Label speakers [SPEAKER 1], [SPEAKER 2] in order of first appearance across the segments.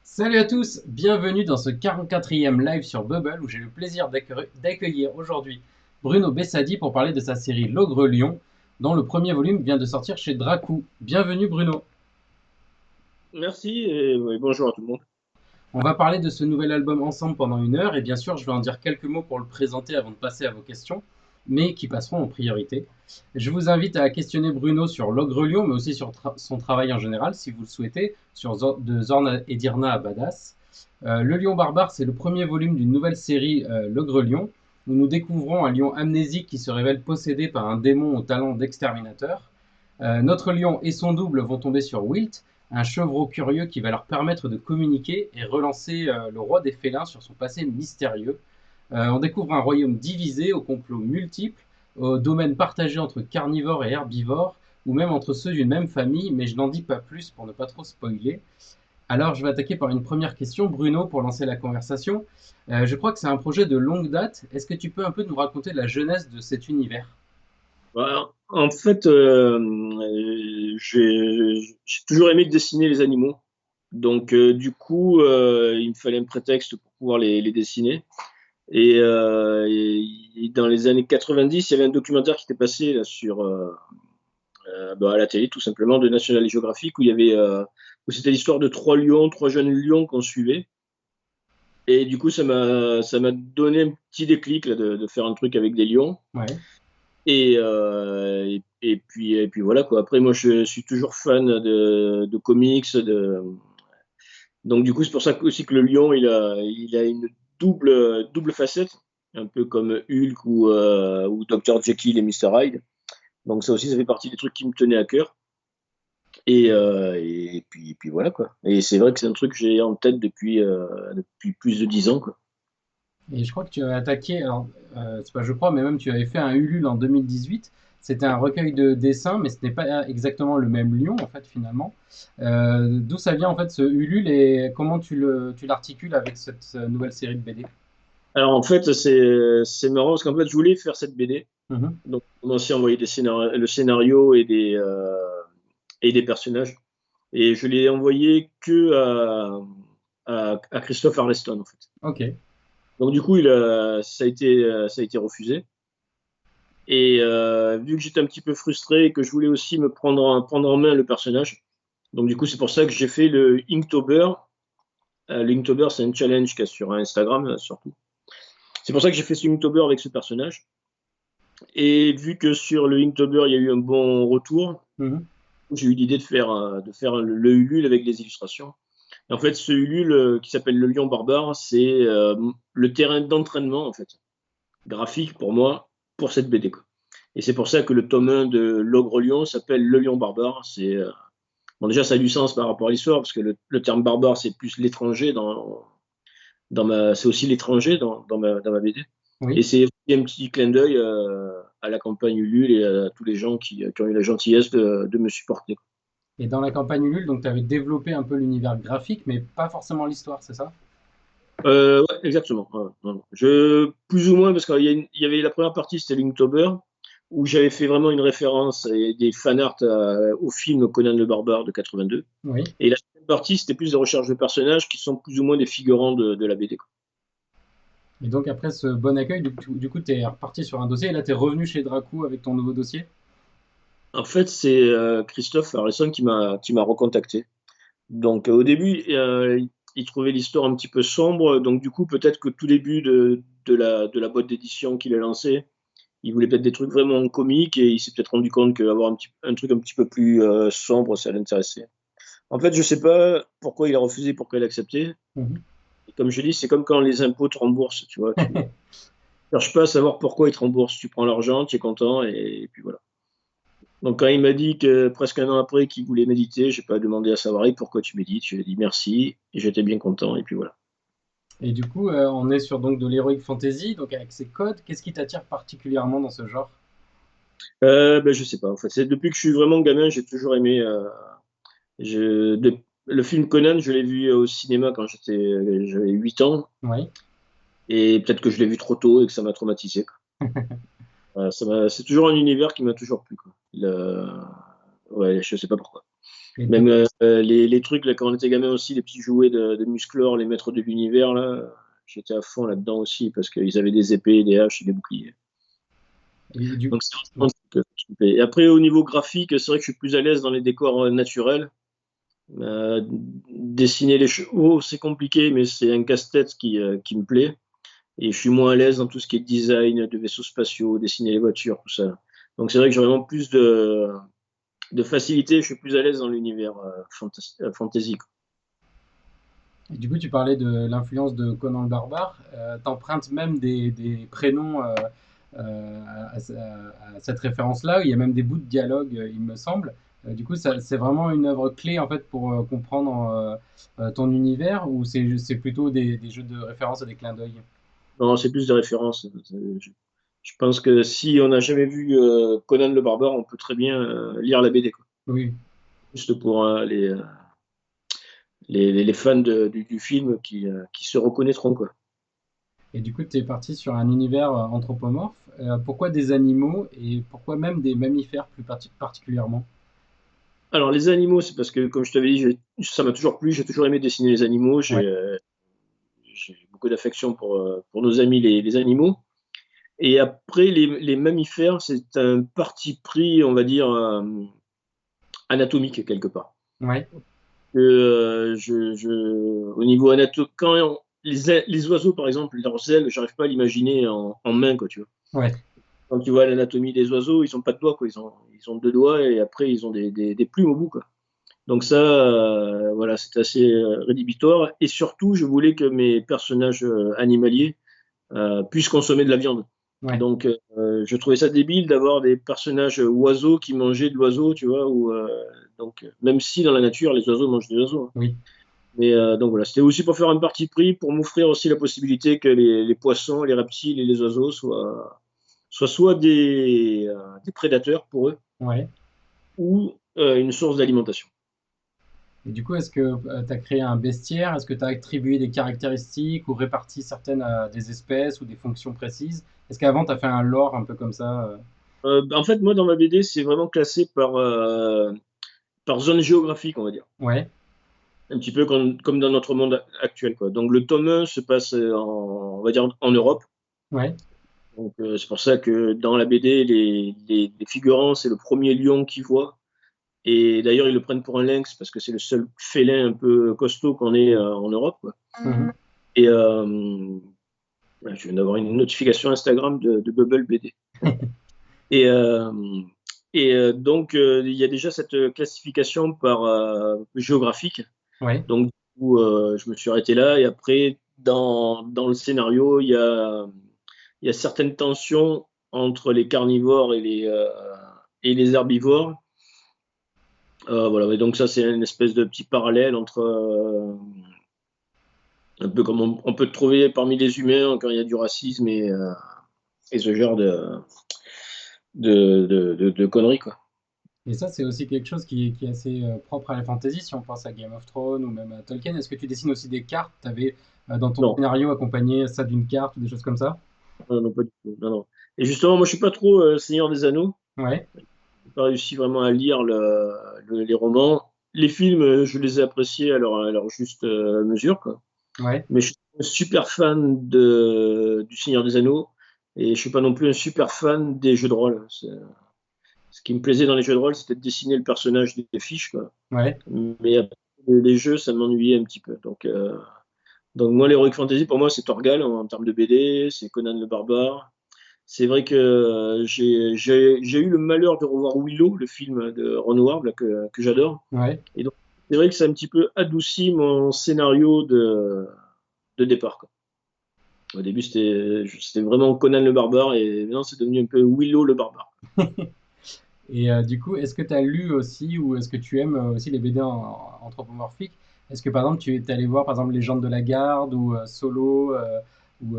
[SPEAKER 1] Salut à tous, bienvenue dans ce 44e live sur Bubble où j'ai le plaisir d'accueillir aujourd'hui Bruno Bessadi pour parler de sa série L'Ogre Lion, dont le premier volume vient de sortir chez Dracou. Bienvenue Bruno.
[SPEAKER 2] Merci et ouais, bonjour à tout le monde.
[SPEAKER 1] On va parler de ce nouvel album ensemble pendant une heure et bien sûr je vais en dire quelques mots pour le présenter avant de passer à vos questions, mais qui passeront en priorité. Je vous invite à questionner Bruno sur L'Ogre Lion, mais aussi sur son travail en général si vous le souhaitez, de Zorn et Dirna à Badass. Le Lion Barbare, c'est le premier volume d'une nouvelle série, L'Ogre Lion, où nous découvrons un lion amnésique qui se révèle possédé par un démon au talent d'exterminateur. Notre lion et son double vont tomber sur Wilt, un chevreau curieux qui va leur permettre de communiquer et relancer le roi des félins sur son passé mystérieux. On découvre un royaume divisé, aux complots multiples, aux domaines partagés entre carnivores et herbivores, ou même entre ceux d'une même famille, mais je n'en dis pas plus pour ne pas trop spoiler. Alors, je vais attaquer par une première question, Bruno, pour lancer la conversation. Je crois que c'est un projet de longue date. Est-ce que tu peux un peu nous raconter la genèse de cet univers?
[SPEAKER 2] En fait, j'ai toujours aimé dessiner les animaux. Donc, du coup, il me fallait un prétexte pour pouvoir les dessiner. Et dans les années 90, il y avait un documentaire qui était passé là, à la télé, tout simplement, de National Geographic, où c'était l'histoire de trois lions, trois jeunes lions qu'on suivait. Et du coup, ça m'a donné un petit déclic là, de faire un truc avec des lions.
[SPEAKER 1] Ouais.
[SPEAKER 2] Et puis voilà quoi. Après, moi, je suis toujours fan de comics. Donc, du coup, c'est pour ça aussi que le lion, il a une double facette, un peu comme Hulk ou Dr. Jekyll et Mr. Hyde. Donc, ça aussi, ça fait partie des trucs qui me tenaient à cœur. Et puis voilà quoi. Et c'est vrai que c'est un truc que j'ai en tête depuis plus de 10 ans quoi.
[SPEAKER 1] Et je crois que tu avais attaqué, alors, c'est pas je crois, mais même tu avais fait un Ulule en 2018. C'était un recueil de dessins, mais ce n'est pas exactement le même lion, en fait, finalement. D'où ça vient, en fait, ce Ulule et comment tu l'articules avec cette nouvelle série de BD?
[SPEAKER 2] Alors, en fait, c'est marrant parce qu'en fait, je voulais faire cette BD.
[SPEAKER 1] Mhm.
[SPEAKER 2] Donc, on m'a aussi envoyé le scénario et des personnages. Et je l'ai envoyé que à Christophe Arleston, en fait.
[SPEAKER 1] Ok.
[SPEAKER 2] Donc, du coup, ça a été refusé. Et vu que j'étais un petit peu frustré et que je voulais aussi prendre en main le personnage, donc du coup, c'est pour ça que j'ai fait le Inktober. Le Inktober, c'est un challenge qu'il y a sur Instagram, surtout. C'est pour ça que j'ai fait ce Inktober avec ce personnage. Et vu que sur le Inktober, il y a eu un bon retour,
[SPEAKER 1] Mhm.
[SPEAKER 2] j'ai eu l'idée de faire le Ulule avec les illustrations. Et en fait, ce Ulule qui s'appelle le Lion Barbare, c'est le terrain d'entraînement en fait, graphique pour moi, pour cette BD, quoi. Et c'est pour ça que le tome 1 de l'Ogre Lion s'appelle le Lion Barbare. Bon, déjà, ça a du sens par rapport à l'histoire, parce que le terme barbare, c'est plus l'étranger c'est aussi l'étranger dans ma BD. Et
[SPEAKER 1] Oui.
[SPEAKER 2] c'est aussi un petit clin d'œil à la campagne Ulule et à tous les gens qui ont eu la gentillesse de me supporter.
[SPEAKER 1] Et dans la campagne Ulule, donc tu avais développé un peu l'univers graphique, mais pas forcément l'histoire, c'est ça?
[SPEAKER 2] Ouais, exactement. Ouais, ouais. Plus ou moins, parce qu'il y avait la première partie, c'était Linktober, où j'avais fait vraiment une référence et des fanarts au film Conan le Barbare de 82.
[SPEAKER 1] Oui.
[SPEAKER 2] Et la deuxième partie, c'était plus des recherches de personnages qui sont plus ou moins des figurants de la BD, quoi.
[SPEAKER 1] Et donc après ce bon accueil, du coup, tu es reparti sur un dossier et là tu es revenu chez Dracou avec ton nouveau dossier?
[SPEAKER 2] En fait, c'est Christophe Harrison qui m'a recontacté. Donc, au début, il trouvait l'histoire un petit peu sombre. Donc, du coup, peut-être que tout début de la boîte d'édition qu'il a lancée, il voulait peut-être des trucs vraiment comiques et il s'est peut-être rendu compte qu'avoir un truc un petit peu plus sombre, ça l'intéressait. En fait, je sais pas pourquoi il a refusé, pourquoi il a accepté.
[SPEAKER 1] Mhm.
[SPEAKER 2] Et comme je dis, c'est comme quand les impôts te remboursent, tu vois. Tu cherches pas à savoir pourquoi ils te remboursent. Tu prends l'argent, tu es content et puis voilà. Donc, quand il m'a dit que presque un an après qu'il voulait méditer, j'ai pas demandé à savoir et pourquoi tu médites. Je lui ai dit merci et j'étais bien content et puis voilà.
[SPEAKER 1] Et du coup, on est sur donc de l'heroic fantasy, donc avec ses codes. Qu'est-ce qui t'attire particulièrement dans ce genre?
[SPEAKER 2] Ben, je sais pas. En fait, c'est depuis que je suis vraiment gamin, j'ai toujours aimé. Le film Conan, je l'ai vu au cinéma quand j'avais 8 ans
[SPEAKER 1] Oui.
[SPEAKER 2] et peut-être que je l'ai vu trop tôt et que ça m'a traumatisé, quoi. C'est toujours un univers qui m'a toujours plu, quoi. Ouais, je sais pas pourquoi.
[SPEAKER 1] Et
[SPEAKER 2] Même les trucs, là, quand on était gamin aussi, les petits jouets de Musclor, les maîtres de l'univers, là, j'étais à fond là-dedans aussi, parce qu'ils avaient des épées, des haches et des boucliers.
[SPEAKER 1] du,
[SPEAKER 2] Donc c'est vraiment un truc qui me plaît. Et après, au niveau graphique, c'est vrai que je suis plus à l'aise dans les décors naturels. Dessiner les chevaux, c'est compliqué, mais c'est un casse-tête qui me plaît. Et je suis moins à l'aise dans tout ce qui est design de vaisseaux spatiaux, dessiner les voitures, tout ça. Donc c'est vrai que j'ai vraiment plus de facilité, je suis plus à l'aise dans l'univers fantasy.
[SPEAKER 1] du coup, tu parlais de l'influence de Conan le Barbare. T'empruntes même des prénoms à cette référence-là. Il y a même des bouts de dialogue, il me semble. Du coup, c'est vraiment une œuvre clé en fait pour comprendre ton univers, ou c'est plutôt des jeux de référence et des clins d'œil?
[SPEAKER 2] Non, c'est plus des références. Je pense que si on n'a jamais vu Conan le Barbare, on peut très bien lire la BD, quoi.
[SPEAKER 1] Oui.
[SPEAKER 2] Juste pour les fans du film qui se reconnaîtront, quoi.
[SPEAKER 1] Et du coup, tu es parti sur un univers anthropomorphe. Pourquoi des animaux et pourquoi même des mammifères plus particulièrement?
[SPEAKER 2] Alors, les animaux, c'est parce que, comme je t'avais dit, ça m'a toujours plu, j'ai toujours aimé dessiner les animaux,
[SPEAKER 1] Ouais.
[SPEAKER 2] j'ai beaucoup d'affection pour nos amis les animaux. Et après, les mammifères, c'est un parti pris, on va dire, anatomique, quelque part.
[SPEAKER 1] Ouais.
[SPEAKER 2] Au niveau anatomique, les oiseaux, par exemple, leurs ailes, j'arrive pas à l'imaginer en main, quoi, tu vois.
[SPEAKER 1] Ouais.
[SPEAKER 2] Quand tu vois l'anatomie des oiseaux, ils ont pas de doigts, quoi. Ils ont deux doigts et après, ils ont des plumes au bout, quoi. Donc ça, voilà, c'est assez rédhibitoire. Et surtout, je voulais que mes personnages animaliers puissent consommer de la viande.
[SPEAKER 1] Ouais.
[SPEAKER 2] Donc, je trouvais ça débile d'avoir des personnages oiseaux qui mangeaient de l'oiseau, tu vois. Donc, même si dans la nature, les oiseaux mangent des oiseaux, hein.
[SPEAKER 1] Oui.
[SPEAKER 2] Mais donc voilà, c'était aussi pour faire un parti pris, pour m'offrir aussi la possibilité que les poissons, les reptiles et les oiseaux soient soit des prédateurs pour eux
[SPEAKER 1] Ouais.
[SPEAKER 2] ou une source d'alimentation.
[SPEAKER 1] Et du coup, est-ce que tu as créé un bestiaire? Est-ce que tu as attribué des caractéristiques ou réparti certaines à des espèces ou des fonctions précises? Est-ce qu'avant, tu as fait un lore un peu comme ça?
[SPEAKER 2] En fait, moi, dans ma BD, c'est vraiment classé par zone géographique, on va dire.
[SPEAKER 1] Ouais.
[SPEAKER 2] Un petit peu comme dans notre monde actuel, quoi. Donc, le tome 1 se passe on va dire, en Europe.
[SPEAKER 1] Ouais.
[SPEAKER 2] Donc, c'est pour ça que dans la BD, les figurants, c'est le premier lion qu'ils voient. Et d'ailleurs, ils le prennent pour un lynx parce que c'est le seul félin un peu costaud qu'on ait en Europe, quoi.
[SPEAKER 1] Mhm.
[SPEAKER 2] Et je viens d'avoir une notification Instagram de Bubble BD. Et, euh, donc, il y a déjà cette classification par géographique.
[SPEAKER 1] Ouais.
[SPEAKER 2] Donc, du coup, je me suis arrêté là. Et après, dans le scénario, il y a certaines tensions entre les carnivores et les herbivores. Voilà, et donc ça, c'est une espèce de petit parallèle entre un peu comme on peut trouver parmi les humains quand il y a du racisme et ce genre de conneries, quoi.
[SPEAKER 1] Et ça, c'est aussi quelque chose qui est assez propre à la fantasy, si on pense à Game of Thrones ou même à Tolkien. Est-ce que tu dessines aussi des cartes? Tu avais dans ton
[SPEAKER 2] Non,
[SPEAKER 1] scénario accompagné ça d'une carte ou des choses comme ça?
[SPEAKER 2] non, non, pas du tout. Non, non. Et justement, moi, je suis pas trop Seigneur des Anneaux.
[SPEAKER 1] Ouais.
[SPEAKER 2] J'ai pas réussi vraiment à lire les romans. Les films, je les ai appréciés à leur juste mesure, quoi.
[SPEAKER 1] Ouais.
[SPEAKER 2] Mais je suis un super fan du Seigneur des Anneaux et je suis pas non plus un super fan des jeux de rôle. Ce qui me plaisait dans les jeux de rôle, c'était de dessiner le personnage des fiches, quoi.
[SPEAKER 1] Ouais.
[SPEAKER 2] Mais après, les jeux, ça m'ennuyait un petit peu. Donc moi, l'Heroic Fantasy, pour moi, c'est Torgal en termes de BD, c'est Conan le Barbare. C'est vrai que j'ai eu le malheur de revoir Willow, le film de Ron Howard, là, que j'adore.
[SPEAKER 1] Ouais.
[SPEAKER 2] Et donc, c'est vrai que ça a un petit peu adouci mon scénario de départ, quoi. Au début, c'était vraiment Conan le Barbare, et maintenant, c'est devenu un peu Willow le Barbare.
[SPEAKER 1] Et du coup, est-ce que tu as lu aussi, ou est-ce que tu aimes aussi les BD anthropomorphiques? Est-ce que par exemple, tu es allé voir par exemple Légende de la Garde ou Solo ou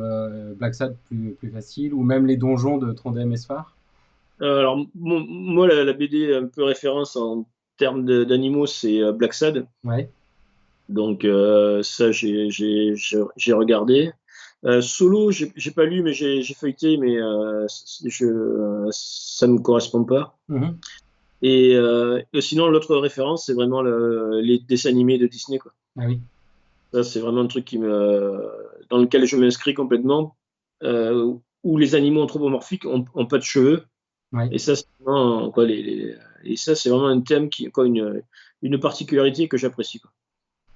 [SPEAKER 1] Black Sad plus facile, ou même les donjons de Trondheim Esphar?
[SPEAKER 2] Alors, moi, la BD un peu référence en termes d'animaux, c'est Black Sad.
[SPEAKER 1] Ouais.
[SPEAKER 2] Donc, ça, j'ai regardé. Solo, j'ai pas lu, mais j'ai feuilleté, mais ça me correspond pas.
[SPEAKER 1] Mhm.
[SPEAKER 2] Et sinon, l'autre référence, c'est vraiment les dessins animés de Disney, quoi.
[SPEAKER 1] Ah oui.
[SPEAKER 2] Ça, c'est vraiment un truc dans lequel je m'inscris complètement, où les animaux anthropomorphiques ont pas de cheveux.
[SPEAKER 1] Oui.
[SPEAKER 2] Et ça, c'est vraiment, quoi, et ça, c'est vraiment un thème quoi, une particularité que j'apprécie, quoi.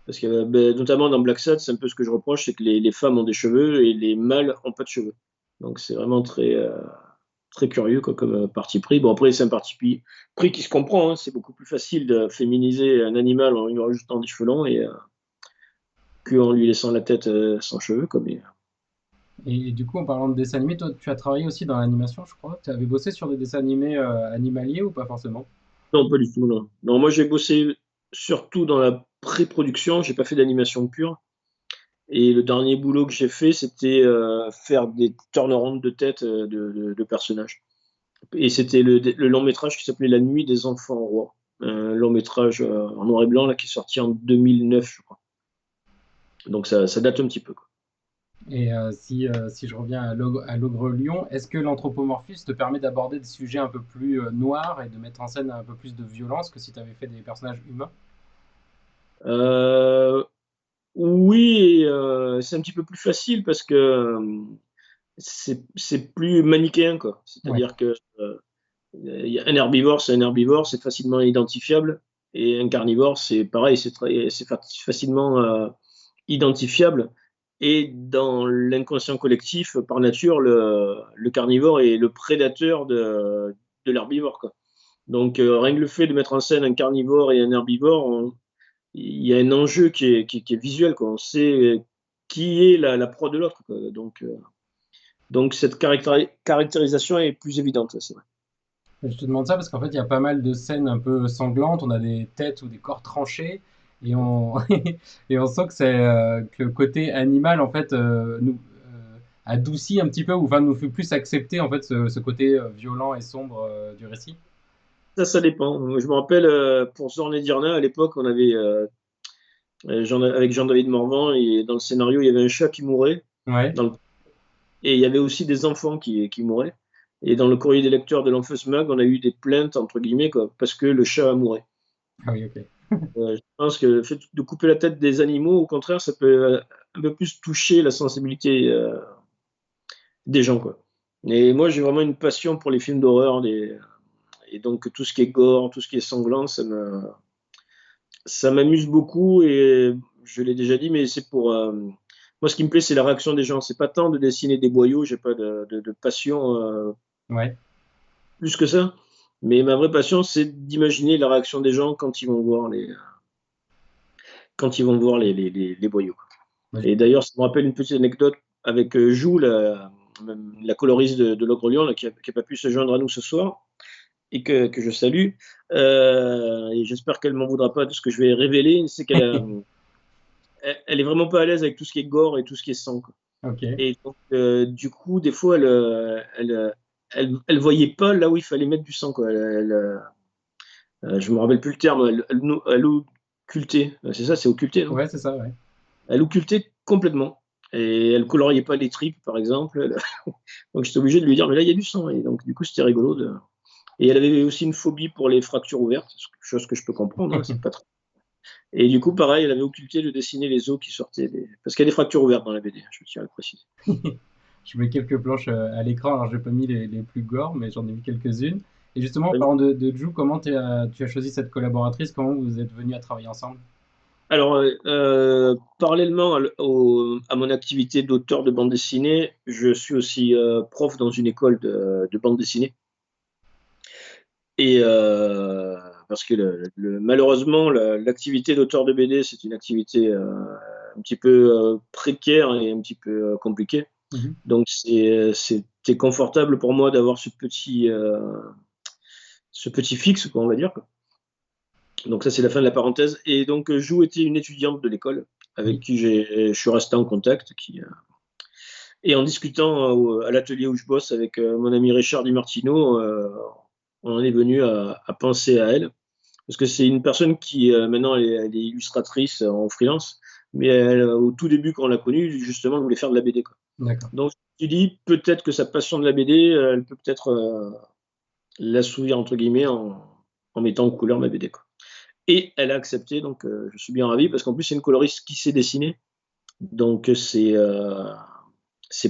[SPEAKER 2] Parce que, ben, notamment dans Black Sad, c'est un peu ce que je reproche, c'est que les femmes ont des cheveux et les mâles ont pas de cheveux. Donc c'est vraiment très curieux, quoi, comme parti pris. Bon, après, c'est un parti pris qui se comprend, hein. C'est beaucoup plus facile de féminiser un animal en lui rajoutant des cheveux longs qu'en lui laissant la tête sans cheveux, quoi.
[SPEAKER 1] Et du coup, en parlant de dessins animés, toi, tu as travaillé aussi dans l'animation, je crois. Tu avais bossé sur des dessins animés animaliers ou pas forcément?
[SPEAKER 2] Non, pas du tout, non. Non, moi, j'ai bossé surtout dans la pré-production. J'ai pas fait d'animation pure. Et le dernier boulot que j'ai fait, c'était faire des turnarounds de tête de personnages. Et c'était le long métrage qui s'appelait La Nuit des Enfants Rois. Un long métrage en noir et blanc là, qui est sorti en 2009, je crois. Donc ça date un petit peu, quoi.
[SPEAKER 1] Et si je reviens à l'Ogre Lion, est-ce que l'anthropomorphisme te permet d'aborder des sujets un peu plus noirs et de mettre en scène un peu plus de violence que si tu avais fait des personnages humains?
[SPEAKER 2] Euh, oui, c'est un petit peu plus facile parce que c'est plus manichéen, quoi.
[SPEAKER 1] Ouais.
[SPEAKER 2] C'est-à-dire que un herbivore, c'est un herbivore, c'est facilement identifiable. Et un carnivore, c'est pareil, c'est facilement identifiable. Et dans l'inconscient collectif, par nature, le carnivore est le prédateur de l'herbivore, quoi. Donc, rien que le fait de mettre en scène un carnivore et un herbivore, il y a un enjeu qui est visuel, quoi. On sait qui est la proie de l'autre, quoi. Donc cette caractérisation est plus évidente, c'est vrai.
[SPEAKER 1] Je te demande ça parce qu'en fait, il y a pas mal de scènes un peu sanglantes. On a des têtes ou des corps tranchés et on, et on sent que que le côté animal, en fait, nous adoucit un petit peu ou enfin, nous fait plus accepter en fait ce côté violent et sombre du récit.
[SPEAKER 2] Ça dépend. Je me rappelle, pour Zorn et Dirna, à l'époque, on avait, avec Jean-David Morvan, et dans le scénario, il y avait un chat qui mourait,
[SPEAKER 1] Ouais.
[SPEAKER 2] dans le- et il y avait aussi des enfants qui mouraient. Et dans le courrier des lecteurs de l'Enfeus Mag, on a eu des plaintes, entre guillemets, quoi, parce que le chat mourait.
[SPEAKER 1] Ah oui, ok.
[SPEAKER 2] Je pense que le fait de couper la tête des animaux, au contraire, ça peut un peu plus toucher la sensibilité des gens, quoi. Et moi, j'ai vraiment une passion pour les films d'horreur, et donc tout ce qui est gore, tout ce qui est sanglant, ça m'amuse beaucoup. Et je l'ai déjà dit, mais c'est pour moi, ce qui me plaît, c'est la réaction des gens. C'est pas tant de dessiner des boyaux, j'ai pas de passion
[SPEAKER 1] Ouais.
[SPEAKER 2] plus que ça. Mais ma vraie passion, c'est d'imaginer la réaction des gens quand ils vont voir les boyaux.
[SPEAKER 1] Bah,
[SPEAKER 2] Et d'ailleurs, ça me rappelle une petite anecdote avec Jou, la coloriste de l'Ogre Lion, là, qui n'a pas pu se joindre à nous ce soir, et que je salue. Et j'espère qu'elle m'en voudra pas de ce que je vais révéler. C'est qu'elle est vraiment pas à l'aise avec tout ce qui est gore et tout ce qui est sang, quoi.
[SPEAKER 1] ok.
[SPEAKER 2] Et donc, du coup, des fois, elle voyait pas là où il fallait mettre du sang, quoi. Je me rappelle plus le terme. Elle occultait. C'est ça, c'est occulté, non?
[SPEAKER 1] Ouais, c'est ça, ouais.
[SPEAKER 2] Elle occultait complètement. Et elle coloriait pas les tripes, par exemple. Donc, j'étais obligé de lui dire, mais là, il y a du sang. Et donc, du coup, c'était rigolo. Et elle avait aussi une phobie pour les fractures ouvertes, chose que je peux comprendre, hein, c'est pas très... Et du coup, pareil, elle avait occulté de dessiner les os qui sortaient parce qu'il y a des fractures ouvertes dans la BD, je tiens à le préciser.
[SPEAKER 1] Je mets quelques planches à l'écran. Alors, j'ai pas mis les plus gore, mais j'en ai mis quelques-unes. Et justement, en
[SPEAKER 2] Ouais.
[SPEAKER 1] parlant de Ju, comment tu as choisi cette collaboratrice? Comment vous êtes venus à travailler ensemble?
[SPEAKER 2] Alors, parallèlement à mon activité d'auteur de bande dessinée, je suis aussi prof dans une école de bande dessinée. Et parce que malheureusement, l'activité d'auteur de BD, c'est une activité un petit peu précaire et un petit peu compliquée.
[SPEAKER 1] Mhm.
[SPEAKER 2] Donc, c'était confortable pour moi d'avoir ce petit fixe, quoi, on va dire, quoi. Donc, ça, c'est la fin de la parenthèse. Et donc, Jou était une étudiante de l'école avec
[SPEAKER 1] Oui.
[SPEAKER 2] qui je suis resté en contact. Et en discutant à l'atelier où je bosse avec mon ami Richard Di Martino, on en est venu à penser à elle. Parce que c'est une personne qui, maintenant, elle est illustratrice en freelance. Mais au tout début, quand on l'a connue, justement, elle voulait faire de la BD, quoi.
[SPEAKER 1] D'accord.
[SPEAKER 2] Donc, je me suis dit, peut-être que sa passion de la BD, elle peut peut-être l'assouvir, entre guillemets, en mettant en couleur ma BD, quoi. Et elle a accepté, donc je suis bien ravi parce qu'en plus c'est une coloriste qui sait dessiner, donc c'est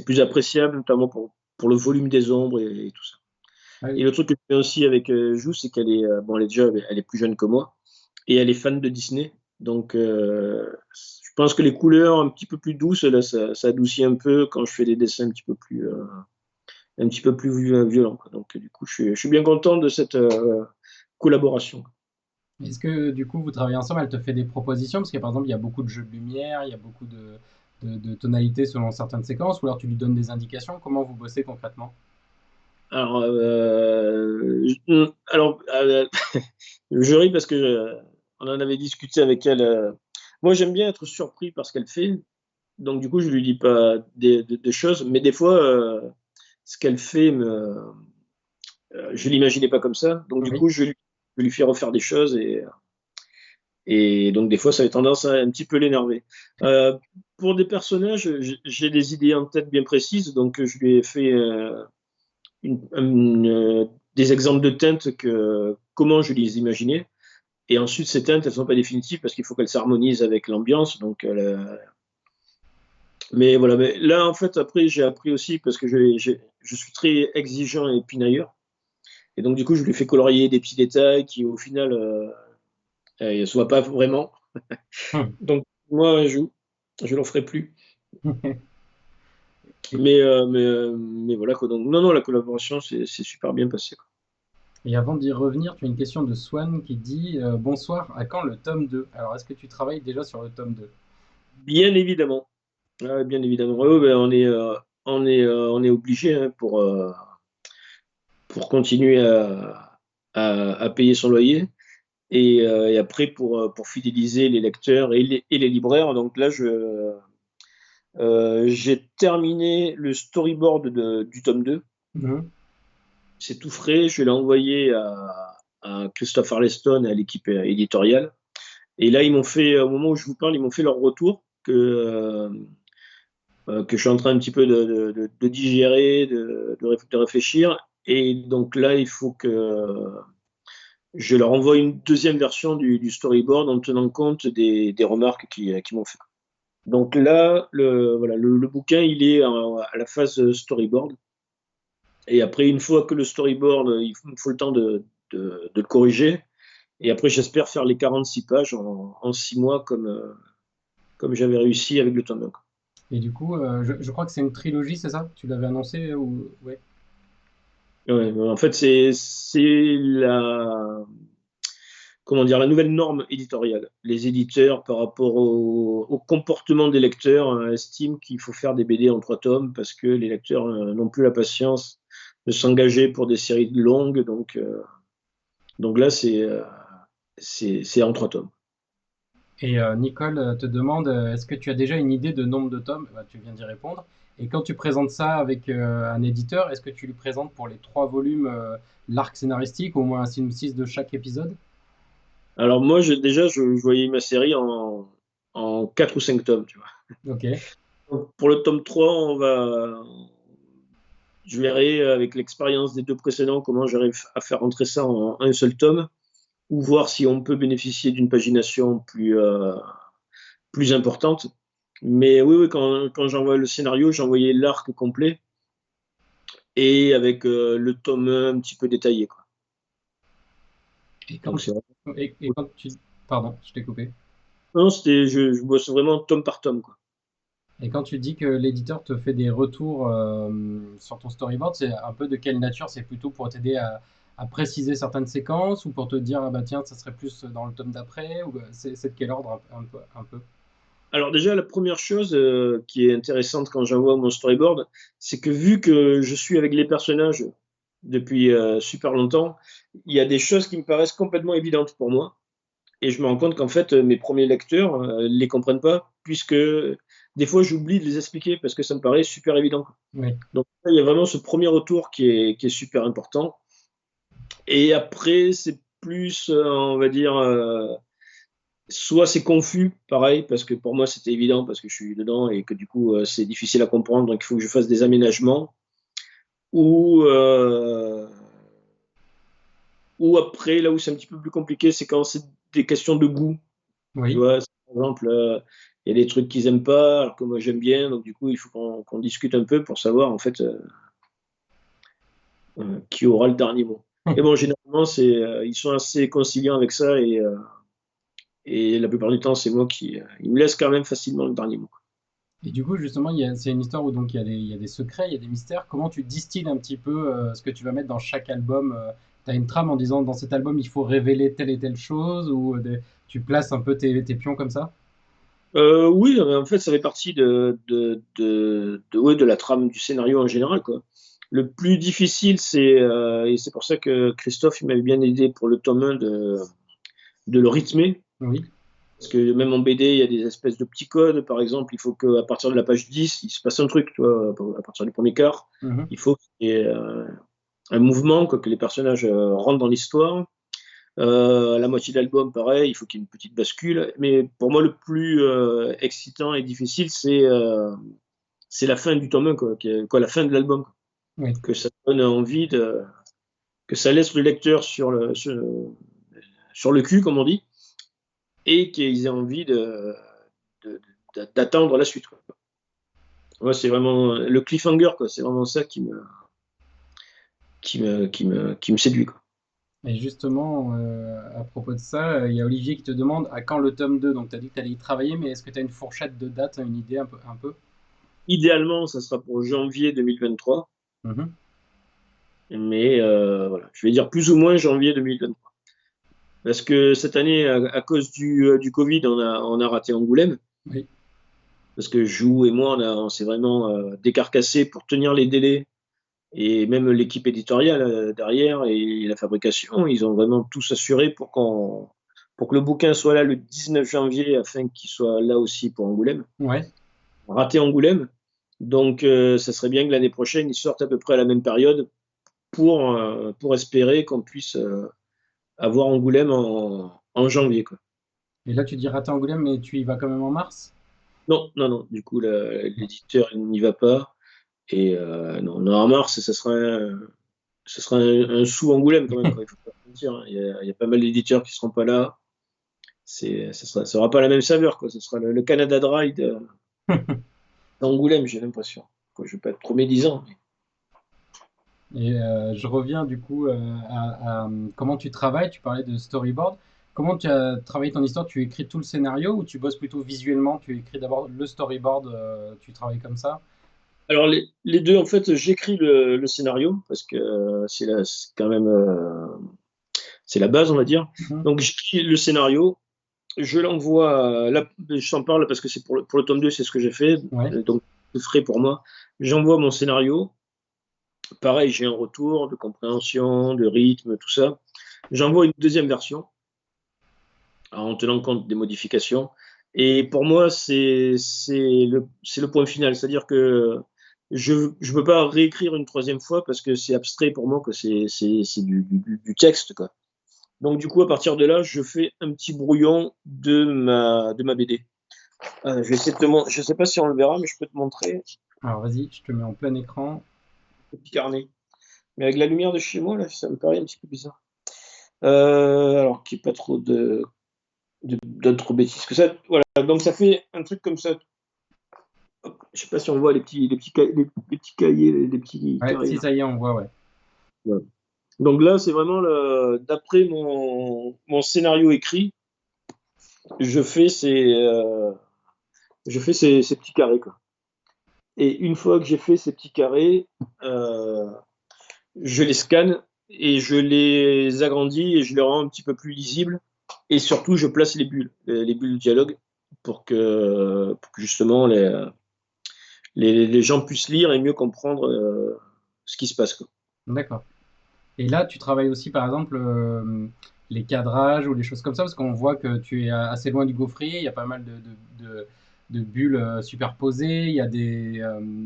[SPEAKER 2] plus appréciable, notamment pour le volume des ombres et tout ça.
[SPEAKER 1] Ah
[SPEAKER 2] Et
[SPEAKER 1] oui.
[SPEAKER 2] le truc que je fais aussi avec Jou, c'est qu'elle est, bon, elle est plus jeune que moi, et elle est fan de Disney. Donc, je pense que les couleurs un petit peu plus douces, là, ça adoucit un peu quand je fais des dessins un petit peu plus violents, quoi. Donc, du coup, je suis bien content de cette collaboration.
[SPEAKER 1] Est-ce que du coup vous travaillez ensemble, elle te fait des propositions? Parce que par exemple, il y a beaucoup de jeux de lumière, il y a beaucoup de tonalités selon certaines séquences, ou alors tu lui donnes des indications. Comment vous bossez concrètement?
[SPEAKER 2] Alors, je ris parce que on en avait discuté avec elle. Moi, j'aime bien être surpris par ce qu'elle fait. Donc, du coup, je lui dis pas des choses, mais des fois, ce qu'elle fait, je l'imaginais pas comme ça. Donc, du
[SPEAKER 1] Oui.
[SPEAKER 2] coup, je lui fais refaire des choses et donc, des fois, ça a tendance à un petit peu l'énerver. Euh, pour des personnages, j'ai des idées en tête bien précises. Donc, je lui ai fait des exemples de teintes comment je les imaginais. Et ensuite, ces teintes, elles sont pas définitives parce qu'il faut qu'elles s'harmonisent avec l'ambiance. Donc, mais voilà. Mais là, en fait, après, j'ai appris aussi parce que je suis très exigeant et pinailleur. Et donc, du coup, je lui fais colorier des petits détails qui, au final, ne se voient pas vraiment. Donc, moi, je l'en ferai plus.
[SPEAKER 1] Et,
[SPEAKER 2] Mais voilà, quoi. Donc, non, non, la collaboration, c'est super bien passé, quoi.
[SPEAKER 1] et avant d'y revenir, tu as une question de Swan qui dit bonsoir, à quand le tome 2? Alors est-ce que tu travailles déjà sur le tome 2?
[SPEAKER 2] Bien évidemment. Ouais, bien évidemment. Ouais, ouais, ben, on est obligé, hein, pour continuer à payer son loyer. Et après, pour fidéliser les lecteurs et les libraires. Donc là, j'ai terminé le storyboard du tome 2.
[SPEAKER 1] Mhm.
[SPEAKER 2] C'est tout frais. Je l'ai envoyé à Christophe Arleston et à l'équipe éditoriale. Et là, ils m'ont fait, au moment où je vous parle, ils m'ont fait leur retour que je suis en train un petit peu de digérer, de réfléchir. Et donc là, il faut que je leur envoie une deuxième version du storyboard en tenant compte des remarques qui m'ont fait. Donc là, voilà, le bouquin, il est à la phase storyboard. Et après, une fois que le storyboard, il me faut le temps de le corriger. Et après, j'espère faire les 46 pages en 6 mois comme j'avais réussi avec le tome 1.
[SPEAKER 1] Et du coup, je crois que c'est une trilogie, c'est ça? Tu l'avais annoncé ou... Ouais.
[SPEAKER 2] Ouais, en fait, c'est comment dire, la nouvelle norme éditoriale. Les éditeurs, par rapport au comportement des lecteurs, estiment qu'il faut faire des BD en 3 tomes parce que les lecteurs n'ont plus la patience de s'engager pour des séries longues. Donc là, c'est en 3 tomes.
[SPEAKER 1] Et Nicole te demande est-ce que tu as déjà une idée de nombre de tomes? Bah, tu viens d'y répondre. Et quand tu présentes ça avec un éditeur, est-ce que tu lui présentes pour les 3 volumes l'arc scénaristique, au moins un synopsis de chaque épisode?
[SPEAKER 2] Alors moi, déjà, je voyais ma série en 4 ou 5 tomes, tu vois.
[SPEAKER 1] Ok.
[SPEAKER 2] Donc, pour le tome 3, je verrai avec l'expérience des 2 précédents comment j'arrive à faire rentrer ça en un seul tome, ou voir si on peut bénéficier d'une pagination plus importante. Mais oui, oui, quand j'envoie le scénario, j'envoyais l'arc complet et avec le tome 1 un petit peu détaillé, quoi.
[SPEAKER 1] Et
[SPEAKER 2] Donc
[SPEAKER 1] quand,
[SPEAKER 2] c'est vraiment
[SPEAKER 1] et
[SPEAKER 2] cool.
[SPEAKER 1] quand tu... Pardon, je t'ai coupé.
[SPEAKER 2] Non, je bosse vraiment tome par tome, quoi.
[SPEAKER 1] Et quand tu dis que l'éditeur te fait des retours sur ton storyboard, c'est un peu de quelle nature? C'est plutôt pour t'aider à préciser certaines séquences ou pour te dire, ah bah tiens, ça serait plus dans le tome d'après? Ou c'est de quel ordre un peu?
[SPEAKER 2] Alors déjà, la première chose qui est intéressante quand j'envoie mon storyboard, c'est que vu que je suis avec les personnages depuis super longtemps, il y a des choses qui me paraissent complètement évidentes pour moi. Et je me rends compte qu'en fait, mes premiers lecteurs les comprennent pas, puisque des fois, j'oublie de les expliquer parce que ça me paraît super évident, quoi.
[SPEAKER 1] Oui.
[SPEAKER 2] Donc, il y a vraiment ce premier retour qui est super important. Et après, c'est plus, on va dire, soit c'est confus, pareil, parce que pour moi, c'était évident parce que je suis dedans et que du coup, c'est difficile à comprendre, donc il faut que je fasse des aménagements. Ou Ou après, là où c'est un petit peu plus compliqué, c'est quand c'est des questions de goût. Tu
[SPEAKER 1] Oui.
[SPEAKER 2] vois, par exemple, il y a des trucs qu'ils aiment pas, alors que moi j'aime bien, donc du coup, il faut qu'on discute un peu pour savoir en fait qui aura le dernier mot. Et bon, généralement, ils sont assez conciliants avec ça et la plupart du temps, c'est moi ils me laissent quand même facilement le dernier mot.
[SPEAKER 1] Et du coup, justement, c'est une histoire où donc il y a des secrets, il y a des mystères. Comment tu distilles un petit peu ce que tu vas mettre dans chaque album? Tu as une trame en disant dans cet album, il faut révéler telle et telle chose, ou tu places un peu tes pions comme ça?
[SPEAKER 2] Oui, en fait, ça fait partie ouais, de la trame du scénario en général, quoi. Le plus difficile, et c'est pour ça que Christophe, il m'avait bien aidé pour le tome 1 de le rythmer.
[SPEAKER 1] Oui.
[SPEAKER 2] Parce que même en BD, il y a des espèces de petits codes. Par exemple, il faut qu'à partir de la page 10, il se passe un truc, tu vois, à partir du premier quart.
[SPEAKER 1] Mhm.
[SPEAKER 2] Il faut qu'il y ait un mouvement, quoi, que les personnages rentrent dans l'histoire. À la moitié de l'album, pareil, il faut qu'il y ait une petite bascule. Mais pour moi, le plus excitant et difficile, c'est la fin du tome 1, quoi, la fin de l'album.
[SPEAKER 1] Oui.
[SPEAKER 2] Que ça donne envie que ça laisse le lecteur sur le cul, comme on dit, et qu'ils aient envie de- d'attendre la suite, quoi. Ouais, c'est vraiment le cliffhanger, quoi. C'est vraiment ça qui me séduit, quoi.
[SPEAKER 1] Et justement, à propos de ça, il y a Olivier qui te demande à quand le tome 2. Donc, tu as dit que tu allais y travailler, mais est-ce que tu as une fourchette de date, une idée un peu, un peu?
[SPEAKER 2] Idéalement, ça sera pour janvier 2023,
[SPEAKER 1] Mhm.
[SPEAKER 2] mais voilà, je vais dire plus ou moins janvier 2023. Parce que cette année, à cause du Covid, on a raté Angoulême.
[SPEAKER 1] Oui.
[SPEAKER 2] Parce que Jou et moi, on s'est vraiment décarcassé pour tenir les délais. Et même l'équipe éditoriale derrière et la fabrication, ils ont vraiment tous assuré pour que le bouquin soit là le 19 janvier afin qu'il soit là aussi pour Angoulême.
[SPEAKER 1] Ouais.
[SPEAKER 2] Raté Angoulême. Donc, ça serait bien que l'année prochaine, ils sortent à peu près à la même période pour espérer qu'on puisse avoir Angoulême en janvier, quoi.
[SPEAKER 1] Et là, tu dis rater Angoulême, mais tu y vas quand même en mars?
[SPEAKER 2] Non, non, non. Du coup, l'éditeur il n'y va pas. Et non, non, en mars, ce sera un sous Angoulême quand même, quoi. Il faut pas se mentir, hein. Il y a pas mal d'éditeurs qui seront pas là. Ça aura pas la même saveur, quoi. Ce sera le Canada Dry d'Angoulême, j'ai l'impression. Quoi, je vais pas être trop médisant.
[SPEAKER 1] Et je reviens du coup à comment tu travailles. Tu parlais de storyboard. Comment tu as travaillé ton histoire? Tu écris tout le scénario ou tu bosses plutôt visuellement? Tu écris d'abord le storyboard, tu travailles comme ça?
[SPEAKER 2] Alors les deux, en fait, j'écris le scénario parce que c'est quand même c'est la base, on va dire.
[SPEAKER 1] Mhm.
[SPEAKER 2] Donc j'écris le scénario, je l'envoie. Là, je t'en parle parce que c'est pour le tome 2, c'est ce que j'ai fait.
[SPEAKER 1] Ouais,
[SPEAKER 2] Donc c'est frais pour moi. J'envoie mon scénario. Pareil, j'ai un retour de compréhension, de rythme, tout ça. J'envoie une deuxième version en tenant compte des modifications. Et pour moi, c'est le point final. C'est-à-dire que je ne peux pas réécrire une troisième fois parce que c'est abstrait pour moi, que c'est du texte, quoi. Donc, du coup, à partir de là, je fais un petit brouillon de ma BD. Je vais essayer je ne sais pas si on le verra, mais je peux te montrer
[SPEAKER 1] alors vas-y, je te mets en plein écran.
[SPEAKER 2] le petit carnet. Mais avec la lumière de chez moi, là, ça me paraît un petit peu bizarre. Alors qu'il n'y ait pas trop d'autres bêtises que ça. Voilà, donc ça fait un truc comme ça. Hop, je sais pas si on voit les petits cahiers, les petits
[SPEAKER 1] Ouais,
[SPEAKER 2] carrés
[SPEAKER 1] si
[SPEAKER 2] là.
[SPEAKER 1] ça y est, on voit, ouais.
[SPEAKER 2] Voilà. Donc là, c'est vraiment d'après mon scénario écrit, je fais ces petits carrés, quoi. Et une fois que j'ai fait ces petits carrés, euh, je les scanne et je les agrandis et je les rends un petit peu plus lisibles. Et surtout, je place les bulles de dialogue pour que justement les gens puissent lire et mieux comprendre ce qui se passe, quoi.
[SPEAKER 1] D'accord. Et là, tu travailles aussi, par exemple, les cadrages ou les choses comme ça, parce qu'on voit que tu es assez loin du gaufrier. Il y a pas mal de bulles superposées. Il y a des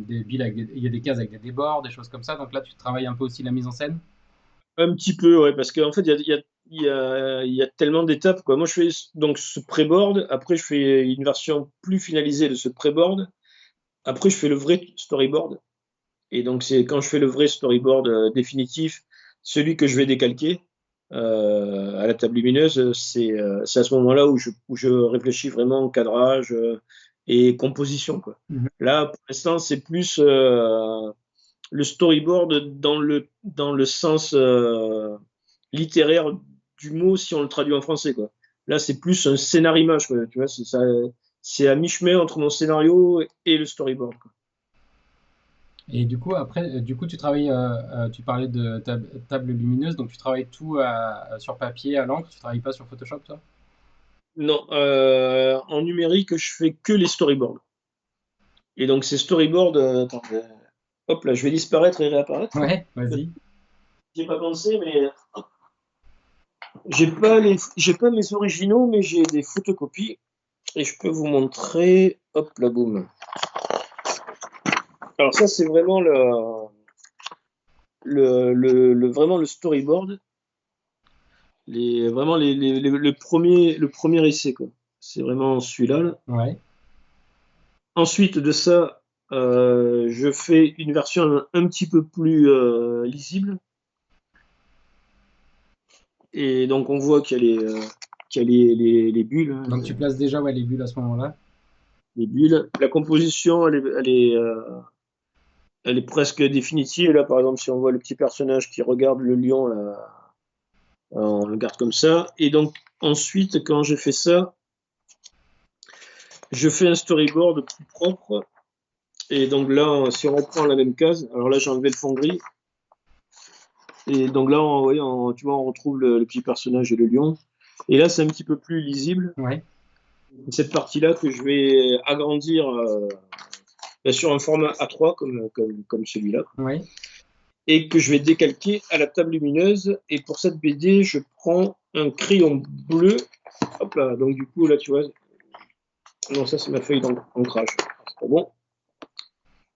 [SPEAKER 1] billes il y a des cases avec des débords, des choses comme ça. Donc là, tu travailles un peu aussi la mise en scène.
[SPEAKER 2] Un petit peu, ouais, parce qu'en fait, il y a tellement d'étapes, quoi. Moi, je fais donc ce pré-board, après, je fais une version plus finalisée de ce pré-board, après, je fais le vrai storyboard. Et donc, c'est quand je fais le vrai storyboard définitif, celui que je vais décalquer. à la table lumineuse, c'est à ce moment-là où je réfléchis vraiment cadrage et composition, quoi.
[SPEAKER 1] Mhm.
[SPEAKER 2] Là, pour l'instant, c'est plus le storyboard dans le sens littéraire du mot si on le traduit en français, quoi. Là, c'est plus un scénar-image, quoi. Tu vois, c'est à mi-chemin entre mon scénario et le storyboard, quoi.
[SPEAKER 1] Et du coup, après, du coup, tu travailles, tu parlais de table lumineuse, donc tu travailles tout sur papier, à l'encre, tu travailles pas sur Photoshop, toi?
[SPEAKER 2] Non, en numérique, je fais que les storyboards. Et donc, ces storyboards, attends, hop là, je vais disparaître et réapparaître.
[SPEAKER 1] Ouais, vas-y.
[SPEAKER 2] J'ai pas pensé, mais j'ai pas mes originaux, mais j'ai des photocopies et je peux vous montrer. Hop là, boum. Alors ça, c'est vraiment vraiment le storyboard, vraiment le premier essai, quoi. C'est vraiment celui-là, là.
[SPEAKER 1] Ouais.
[SPEAKER 2] Ensuite de ça, je fais une version un petit peu plus lisible. Et donc on voit qu'il y a les bulles, hein,
[SPEAKER 1] Donc tu places déjà, ouais, les bulles à ce moment-là.
[SPEAKER 2] les bulles. La composition, elle est presque définitive. Là, par exemple, si on voit le petit personnage qui regarde le lion, là, on le garde comme ça. Et donc ensuite, quand j'ai fait ça, je fais un storyboard plus propre. Et donc là, si on reprend la même case, alors là, j'ai enlevé le fond gris. Et donc là, tu vois, on retrouve le petit personnage et le lion. Et là, c'est un petit peu plus lisible.
[SPEAKER 1] Ouais.
[SPEAKER 2] Cette partie-là que je vais agrandir sur un format A3 comme celui-là,
[SPEAKER 1] Ouais.
[SPEAKER 2] et que je vais décalquer à la table lumineuse. Et pour cette BD, je prends un crayon bleu. Hop là, donc du coup, là, tu vois, non, ça, c'est ma feuille d'ancrage. C'est pas bon.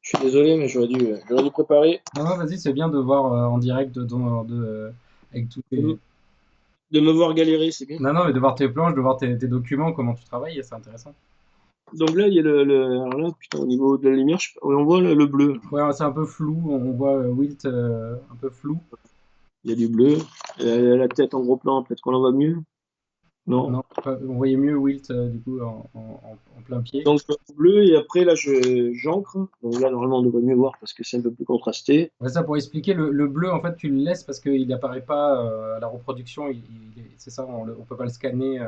[SPEAKER 2] Je suis désolé, mais j'aurais dû préparer.
[SPEAKER 1] Non, non, vas-y, c'est bien de voir en direct avec tous tes.
[SPEAKER 2] De me voir galérer, c'est bien.
[SPEAKER 1] Non, non, mais de voir tes planches, de voir tes documents, comment tu travailles, c'est intéressant.
[SPEAKER 2] Donc là, il y a alors là, putain, au niveau de la lumière, on voit le bleu.
[SPEAKER 1] Ouais, c'est un peu flou, on voit Wilt un peu flou.
[SPEAKER 2] Il y a du bleu. La tête en gros plan, peut-être qu'on en voit mieux. Non.
[SPEAKER 1] Non, on voyait mieux Wilt du coup en plein pied.
[SPEAKER 2] Donc bleu, et après là j'encre. Donc là normalement on devrait mieux voir parce que c'est un peu plus contrasté.
[SPEAKER 1] Ouais, ça pour expliquer, le bleu en fait tu le laisses parce qu'il n'apparaît pas à la reproduction, c'est ça, on peut pas le scanner.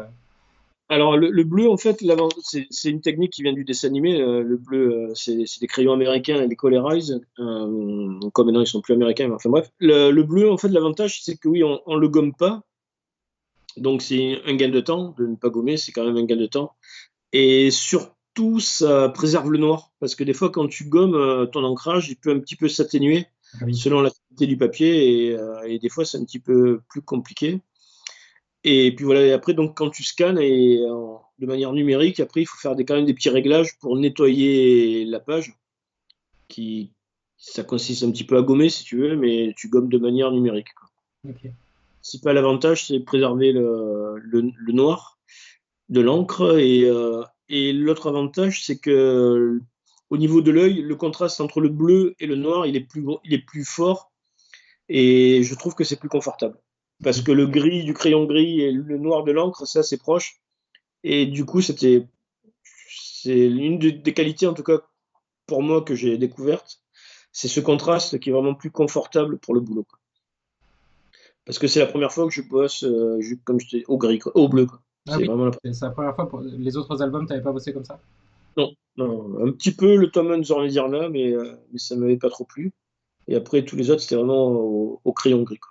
[SPEAKER 2] Alors le bleu en fait c'est une technique qui vient du dessin animé. Le bleu c'est des crayons américains, les Colorize. Comme maintenant ils sont plus américains, mais enfin bref. Le bleu en fait l'avantage c'est que oui on le gomme pas. Donc c'est un gain de temps de ne pas gommer, c'est quand même un gain de temps. Et surtout ça préserve le noir parce que des fois quand tu gommes ton ancrage il peut un petit peu s'atténuer
[SPEAKER 1] Ah oui.
[SPEAKER 2] selon la qualité du papier et des fois c'est un petit peu plus compliqué. Et puis voilà, et après, donc, quand tu scannes de manière numérique, après, il faut faire quand même des petits réglages pour nettoyer la page. Ça consiste un petit peu à gommer si tu veux, mais tu gommes de manière numérique, quoi.
[SPEAKER 1] Ok.
[SPEAKER 2] C'est pas l'avantage, c'est préserver le noir de l'encre. Et l'autre avantage, c'est que au niveau de l'œil, le contraste entre le bleu et le noir, il est plus fort. Et je trouve que c'est plus confortable. Parce que le gris du crayon gris et le noir de l'encre, c'est assez proche. Et du coup, c'est l'une des qualités, en tout cas pour moi, que j'ai découverte. C'est ce contraste qui est vraiment plus confortable pour le boulot, quoi. Parce que c'est la première fois que je bosse, comme je dis, au gris, quoi, au bleu, quoi.
[SPEAKER 1] Ah
[SPEAKER 2] C'est
[SPEAKER 1] oui,
[SPEAKER 2] vraiment la
[SPEAKER 1] c'est la première fois pour les autres albums, t'avais pas bossé comme ça?
[SPEAKER 2] Non, non, un petit peu le Tom Hanks Zorn mais ça m'avait pas trop plu. Et après, tous les autres, c'était vraiment au crayon gris, quoi.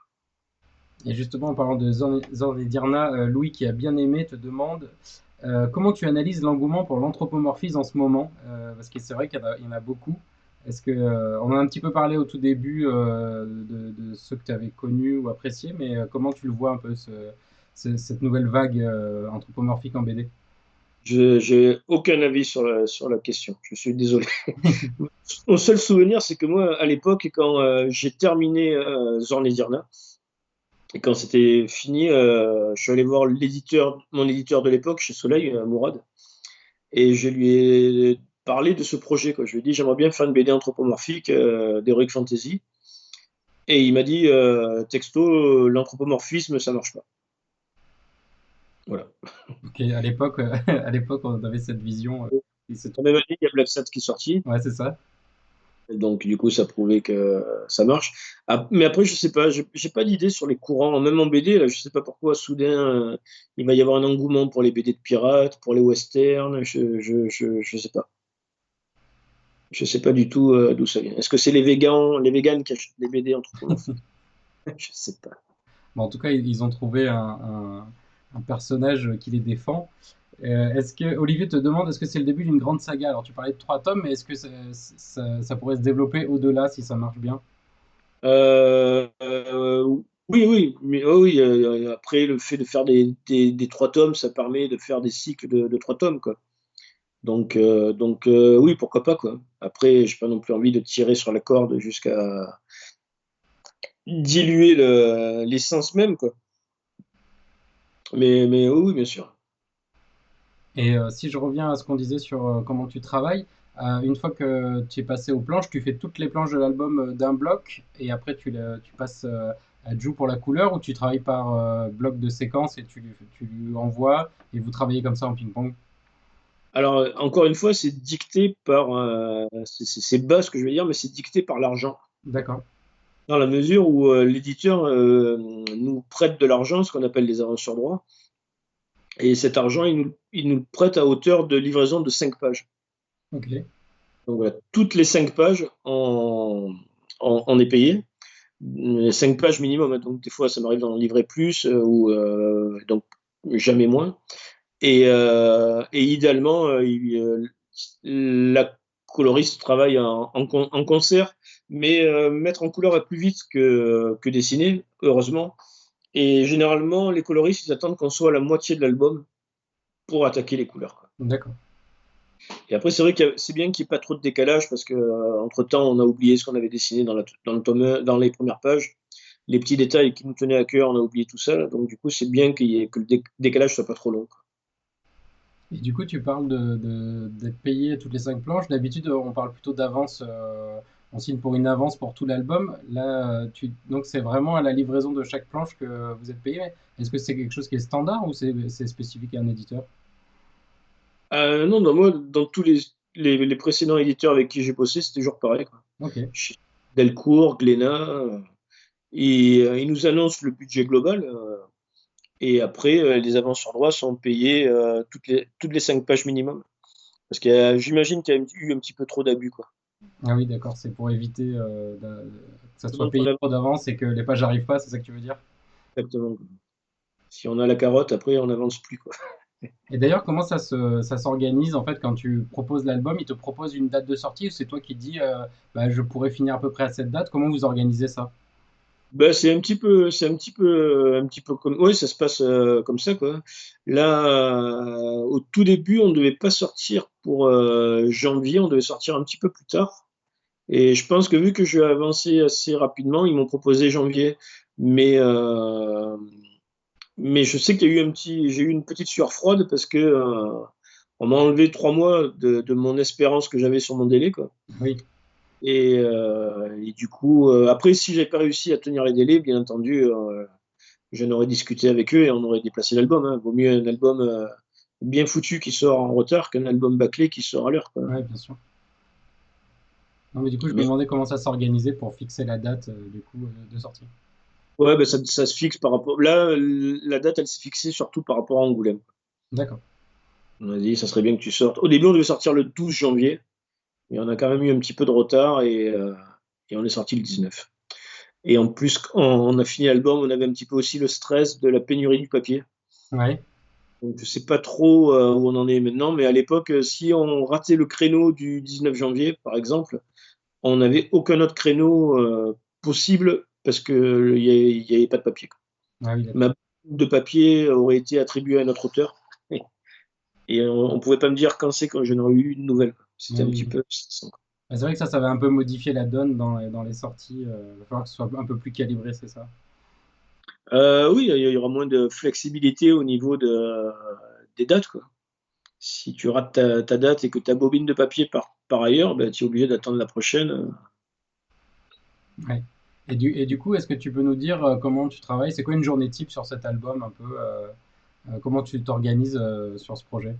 [SPEAKER 1] Et justement, en parlant de Zorn et Dirna, Louis, qui a bien aimé, te demande comment tu analyses l'engouement pour l'anthropomorphisme en ce moment. Parce que c'est vrai qu'il y en a beaucoup. Est-ce que, on en a un petit peu parlé au tout début de ceux que tu avais connus ou appréciés, mais comment tu le vois un peu, cette nouvelle vague anthropomorphique en BD?
[SPEAKER 2] J'ai aucun avis sur la question. Je suis désolé. Mon seul souvenir, c'est que moi, à l'époque, quand j'ai terminé Zorn et Dirna, et quand c'était fini, je suis allé voir mon éditeur de l'époque, chez Soleil, Mourad, et je lui ai parlé de ce projet, quoi. Je lui ai dit, j'aimerais bien faire une BD anthropomorphique d'Heroic Fantasy. Et il m'a dit, texto, l'anthropomorphisme, ça marche pas. Voilà.
[SPEAKER 1] Ok, à l'époque, à l'époque, on avait cette vision.
[SPEAKER 2] La même année, il y a Black Sat qui est sorti.
[SPEAKER 1] Ouais, c'est ça.
[SPEAKER 2] Donc, du coup, ça prouvait que ça marche. Mais après, je sais pas, j'ai pas d'idée sur les courants. Même en BD, là, je sais pas pourquoi, soudain, il va y avoir un engouement pour les BD de pirates, pour les westerns. Je sais pas. Je sais pas du tout d'où ça vient. Est-ce que c'est les végans qui achètent les BD anthropomorphiques? Je sais pas.
[SPEAKER 1] Bon, en tout cas, ils ont trouvé un personnage qui les défend. Est-ce que Olivier te demande, est-ce que c'est le début d'une grande saga? Alors, tu parlais de 3 tomes, mais est-ce que ça pourrait se développer au-delà si ça marche bien?
[SPEAKER 2] Oui, oui, mais oh oui, après, le fait de faire des 3 tomes, ça permet de faire des cycles de 3 tomes, quoi. Donc, oui, pourquoi pas, quoi. Après, j'ai pas non plus envie de tirer sur la corde jusqu'à diluer l'essence même, quoi. Mais oui, oui, bien sûr.
[SPEAKER 1] Et si je reviens à ce qu'on disait sur comment tu travailles, une fois que tu es passé aux planches, tu fais toutes les planches de l'album d'un bloc et après tu passes à Jou pour la couleur ou tu travailles par bloc de séquence et tu lui envoies et vous travaillez comme ça en ping-pong.
[SPEAKER 2] Alors, encore une fois, c'est dicté par, c'est bas ce que je vais dire, mais c'est dicté par l'argent.
[SPEAKER 1] D'accord.
[SPEAKER 2] Dans la mesure où l'éditeur nous prête de l'argent, ce qu'on appelle les avances sur droit, et cet argent, il nous le prête à hauteur de livraison de 5 pages.
[SPEAKER 1] Ok.
[SPEAKER 2] Donc voilà, toutes les 5 pages, on est payé. 5 pages minimum, hein, donc des fois ça m'arrive d'en livrer plus, ou donc jamais moins. Et idéalement, la coloriste travaille en concert, mais mettre en couleur va plus vite que dessiner, heureusement. Et généralement, les coloristes, ils attendent qu'on soit à la moitié de l'album pour attaquer les couleurs, quoi.
[SPEAKER 1] D'accord.
[SPEAKER 2] Et après, c'est vrai que c'est bien qu'il n'y ait pas trop de décalage parce que, entre-temps, on a oublié ce qu'on avait dessiné dans le tome 1, dans les premières pages. Les petits détails qui nous tenaient à cœur, on a oublié tout ça, là. Donc, du coup, c'est bien que le décalage soit pas trop long, quoi.
[SPEAKER 1] Et du coup, tu parles d'être payé toutes les 5 planches. D'habitude, on parle plutôt d'avance. On signe pour une avance pour tout l'album. Là, donc c'est vraiment à la livraison de chaque planche que vous êtes payé. Est-ce que c'est quelque chose qui est standard ou c'est spécifique à un éditeur?
[SPEAKER 2] Non, non, moi, dans tous les précédents éditeurs avec qui j'ai bossé, c'était toujours pareil, quoi.
[SPEAKER 1] Ok.
[SPEAKER 2] Chez Delcourt, Glénat, ils nous annoncent le budget global, et après, les avances sur droit sont payées toutes les 5 pages minimum. Parce que j'imagine qu'il y a eu un petit peu trop d'abus, quoi.
[SPEAKER 1] Ah oui, d'accord. C'est pour éviter que ça soit
[SPEAKER 2] Vraiment trop
[SPEAKER 1] payé
[SPEAKER 2] d'abus,
[SPEAKER 1] trop d'avance et que les pages n'arrivent pas. C'est ça que tu veux dire?
[SPEAKER 2] exactement. Si on a la carotte, après, on n'avance plus, quoi.
[SPEAKER 1] Et d'ailleurs, comment ça s'organise en fait quand tu proposes l'album? Il te propose une date de sortie ou c'est toi qui dis bah, je pourrais finir à peu près à cette date? Comment vous organisez ça?
[SPEAKER 2] Bah, c'est un petit peu comme, oui, ça se passe comme ça, quoi. Là, au tout début, on ne devait pas sortir pour janvier, on devait sortir un petit peu plus tard. Et je pense que vu que je vais avancer assez rapidement, ils m'ont proposé janvier. Mais, mais je sais qu'il y a eu j'ai eu une petite sueur froide parce que on m'a enlevé 3 mois de mon espérance que j'avais sur mon délai, quoi.
[SPEAKER 1] Oui.
[SPEAKER 2] Et du coup, après, si j'avais pas réussi à tenir les délais, bien entendu, j'en aurais discuté avec eux et on aurait déplacé l'album, hein. Vaut mieux un album bien foutu qui sort en retard qu'un album bâclé qui sort à l'heure, quoi.
[SPEAKER 1] Ouais, bien sûr. Non, mais du coup, je me
[SPEAKER 2] Mais
[SPEAKER 1] demandais comment ça s'organisait pour fixer la date du coup de sortie.
[SPEAKER 2] ouais, bah, ça se fixe par rapport. Là, la date, elle s'est fixée surtout par rapport à Angoulême.
[SPEAKER 1] D'accord.
[SPEAKER 2] On a dit, ça serait bien que tu sortes. Au début, on devait sortir le 12 janvier, mais on a quand même eu un petit peu de retard et on est sorti le 19. Et en plus, quand on a fini l'album, on avait un petit peu aussi le stress de la pénurie du papier.
[SPEAKER 1] Ouais.
[SPEAKER 2] Donc, je sais pas trop où on en est maintenant, mais à l'époque, si on ratait le créneau du 19 janvier, par exemple, on n'avait aucun autre créneau possible parce qu'il n'y avait pas de papier, quoi.
[SPEAKER 1] Ah oui, d'accord.
[SPEAKER 2] Ma boule de papier aurait été attribuée à notre auteur et on ne pouvait pas me dire quand c'est que je n'aurais eu une nouvelle, quoi.
[SPEAKER 1] Oui,
[SPEAKER 2] C'était un
[SPEAKER 1] oui,
[SPEAKER 2] petit
[SPEAKER 1] oui.
[SPEAKER 2] peu stressant, quoi.
[SPEAKER 1] Ah, c'est vrai que ça va un peu modifier la donne dans les sorties. Il va falloir que ce soit un peu plus calibré, c'est ça?
[SPEAKER 2] Oui, il y aura moins de flexibilité au niveau des dates, quoi. Si tu rates ta date et que ta bobine de papier part par ailleurs, ben, tu es obligé d'attendre la prochaine.
[SPEAKER 1] Ouais. Et du coup, est-ce que tu peux nous dire comment tu travailles? C'est quoi une journée type sur cet album un peu comment tu t'organises sur ce projet?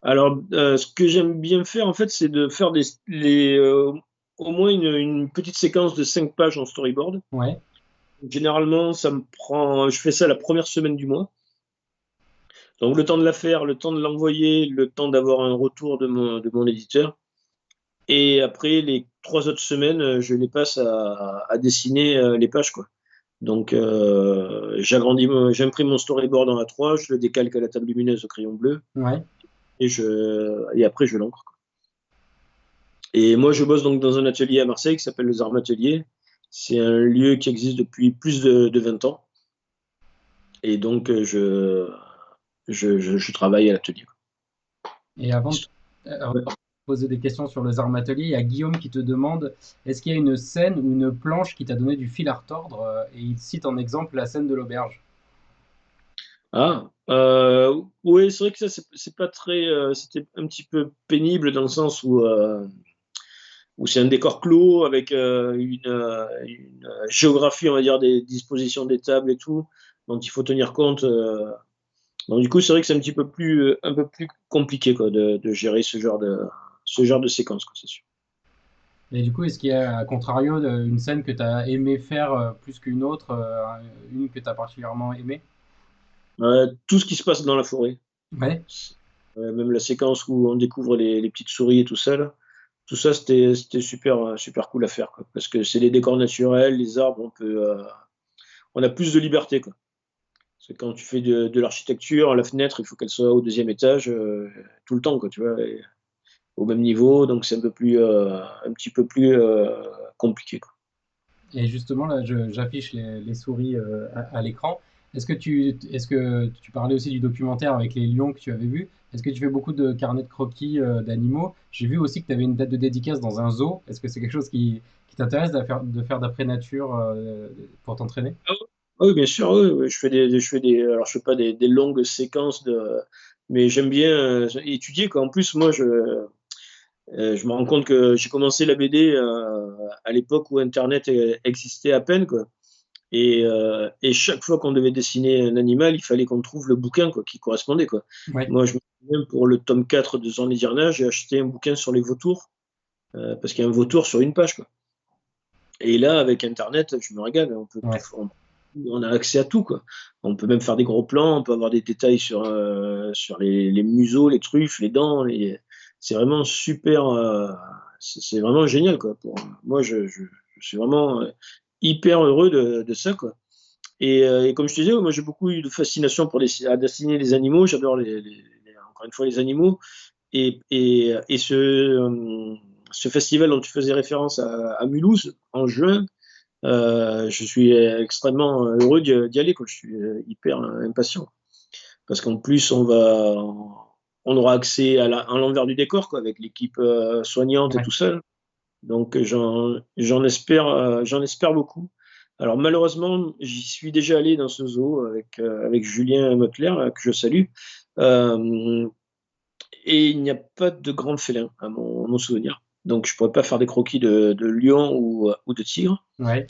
[SPEAKER 2] Alors, ce que j'aime bien faire, en fait, c'est de faire au moins une petite séquence de 5 pages en storyboard.
[SPEAKER 1] Ouais,
[SPEAKER 2] Généralement, je fais ça la première semaine du mois. Donc, le temps de la faire, le temps de l'envoyer, le temps d'avoir un retour de mon éditeur. Et après, les 3 autres semaines, je les passe à dessiner les pages, quoi. Donc, j'imprime mon storyboard en A3, je le décalque à la table lumineuse au crayon bleu
[SPEAKER 1] ouais.
[SPEAKER 2] et après, je l'encre. Et moi, je bosse donc dans un atelier à Marseille qui s'appelle les Armes Ateliers. C'est un lieu qui existe depuis plus de 20 ans. Et donc, je travaille à l'atelier.
[SPEAKER 1] Et avant de
[SPEAKER 2] Ouais.
[SPEAKER 1] poser des questions sur les armes ateliers, il y a Guillaume qui te demande est-ce qu'il y a une scène ou une planche qui t'a donné du fil à retordre et il cite en exemple la scène de l'auberge.
[SPEAKER 2] Ah, oui, c'est vrai que ça, c'est pas très. C'était un petit peu pénible dans le sens où c'est un décor clos avec une géographie, on va dire, des dispositions des tables et tout, dont il faut tenir compte. Donc, du coup, c'est vrai que c'est un peu plus compliqué, quoi, de gérer ce genre de séquence, quoi, c'est sûr.
[SPEAKER 1] Et du coup, est-ce qu'il y a, à contrario, une scène que tu as aimé faire plus qu'une autre, une que tu as particulièrement aimée?
[SPEAKER 2] Tout ce qui se passe dans la forêt,
[SPEAKER 1] Ouais.
[SPEAKER 2] même la séquence où on découvre les petites souris et tout ça, là, tout ça, c'était super, super cool à faire, quoi, parce que c'est des décors naturels, les arbres, on a plus de liberté, quoi. Parce que quand tu fais de l'architecture, la fenêtre, il faut qu'elle soit au deuxième étage tout le temps, quoi, tu vois, et au même niveau, donc c'est un petit peu plus compliqué, quoi.
[SPEAKER 1] Et justement, là, j'affiche les souris à l'écran. Est-ce que tu parlais aussi du documentaire avec les lions que tu avais vu? Est-ce que tu fais beaucoup de carnets de croquis d'animaux? J'ai vu aussi que tu avais une date de dédicace dans un zoo. Est-ce que c'est quelque chose qui t'intéresse de faire d'après nature pour t'entraîner?
[SPEAKER 2] Ah oui, ah oui, bien sûr, oui, oui, alors je fais pas des longues séquences mais j'aime bien étudier, quoi. En plus, moi, je me rends compte que j'ai commencé la BD à l'époque où Internet existait à peine, quoi. Et chaque fois qu'on devait dessiner un animal, il fallait qu'on trouve le bouquin, quoi, qui correspondait, quoi.
[SPEAKER 1] Ouais,
[SPEAKER 2] Moi, je me souviens, pour le tome 4 de Jean les j'ai acheté un bouquin sur les vautours, parce qu'il y a un vautour sur une page, quoi. Et là, avec Internet, je me régale,
[SPEAKER 1] ouais.
[SPEAKER 2] on a accès à tout, quoi. On peut même faire des gros plans, on peut avoir des détails sur les museaux, les truffes, les dents. C'est vraiment super. C'est vraiment génial, quoi. Moi, je suis vraiment hyper heureux de ça, quoi. Et comme je te disais, moi, j'ai beaucoup eu de fascination à dessiner les animaux. J'adore encore une fois les animaux. Et ce festival dont tu faisais référence à Mulhouse en juin, je suis extrêmement heureux d'y aller, quoi. Je suis hyper impatient. Parce qu'en plus, on aura accès à l'envers du décor, quoi, avec l'équipe soignante et
[SPEAKER 1] Ouais.
[SPEAKER 2] tout ça. Donc j'en espère beaucoup. Alors malheureusement, j'y suis déjà allé dans ce zoo avec Julien Motler, que je salue. Euh, et il n'y a pas de grands félins à mon souvenir. Donc je pourrais pas faire des croquis de lion ou de tigre.
[SPEAKER 1] Ouais.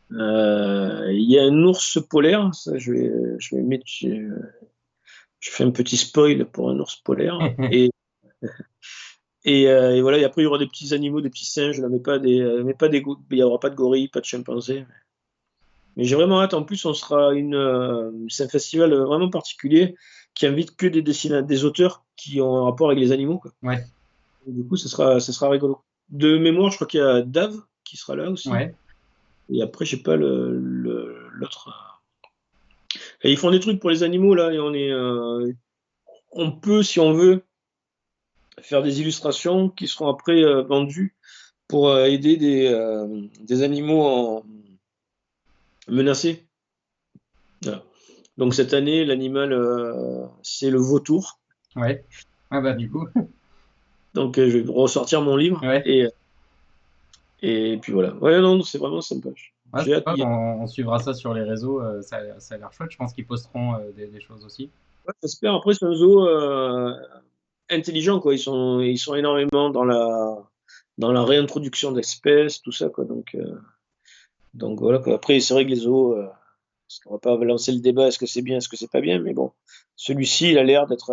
[SPEAKER 2] Il y a un ours polaire, ça je vais mettre, je fais un petit spoil pour un ours polaire. Et voilà, et après il y aura des petits animaux, des petits singes, là, il n'y aura pas de gorille, pas de chimpanzé. Mais j'ai vraiment hâte. En plus, c'est un festival vraiment particulier qui invite que des auteurs qui ont un rapport avec les animaux, quoi.
[SPEAKER 1] Ouais.
[SPEAKER 2] Et du coup, ça sera rigolo. De mémoire, je crois qu'il y a Dave qui sera là aussi.
[SPEAKER 1] Ouais.
[SPEAKER 2] Et après, j'ai pas l'autre. Et ils font des trucs pour les animaux là, et on peut, si on veut, faire des illustrations qui seront après vendues pour aider des animaux menacés. Voilà. Donc cette année, l'animal, c'est le vautour.
[SPEAKER 1] Ouais. Ah bah du coup.
[SPEAKER 2] Donc je vais ressortir mon livre
[SPEAKER 1] Ouais.
[SPEAKER 2] et puis voilà. Ouais, non, c'est vraiment sympa.
[SPEAKER 1] Ouais,
[SPEAKER 2] J'ai
[SPEAKER 1] c'est
[SPEAKER 2] hâte
[SPEAKER 1] top,
[SPEAKER 2] d'y aller.
[SPEAKER 1] on suivra ça sur les réseaux, ça a l'air chouette. Je pense qu'ils posteront des choses aussi.
[SPEAKER 2] Ouais, j'espère. Après, c'est un zoo intelligent, quoi. Ils sont énormément dans la réintroduction d'espèces, tout ça, quoi. Donc Donc voilà, quoi. Après, c'est vrai que les zoos, parce qu'on va pas lancer le débat, est-ce que c'est bien, est-ce que c'est pas bien, mais bon, celui-ci, il a l'air d'être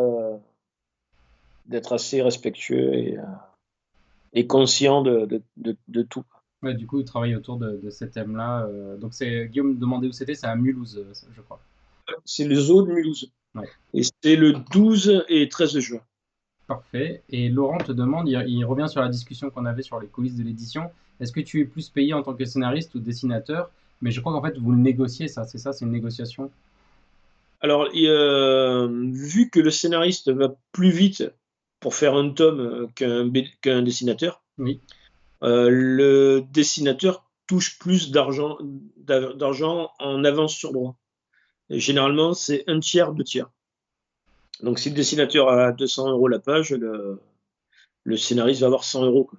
[SPEAKER 2] assez respectueux et conscient de tout.
[SPEAKER 1] Ouais, du coup, il travaille autour de ces thèmes-là. Donc, c'est Guillaume demandait où c'était, c'est à Mulhouse, je crois.
[SPEAKER 2] C'est le zoo de Mulhouse.
[SPEAKER 1] Ouais,
[SPEAKER 2] Et c'est le 12 et 13 juin.
[SPEAKER 1] parfait. Et Laurent te demande, il revient sur la discussion qu'on avait sur les coulisses de l'édition. Est-ce que tu es plus payé en tant que scénariste ou dessinateur? Mais je crois qu'en fait, vous le négociez, ça, c'est ça, c'est une négociation.
[SPEAKER 2] Alors, vu que le scénariste va plus vite pour faire un tome qu'un dessinateur,
[SPEAKER 1] Oui,
[SPEAKER 2] le dessinateur touche plus d'argent en avance sur droit. Et généralement, c'est un tiers, deux tiers. Donc, si le dessinateur a 200 euros la page, le scénariste va avoir 100 euros, quoi.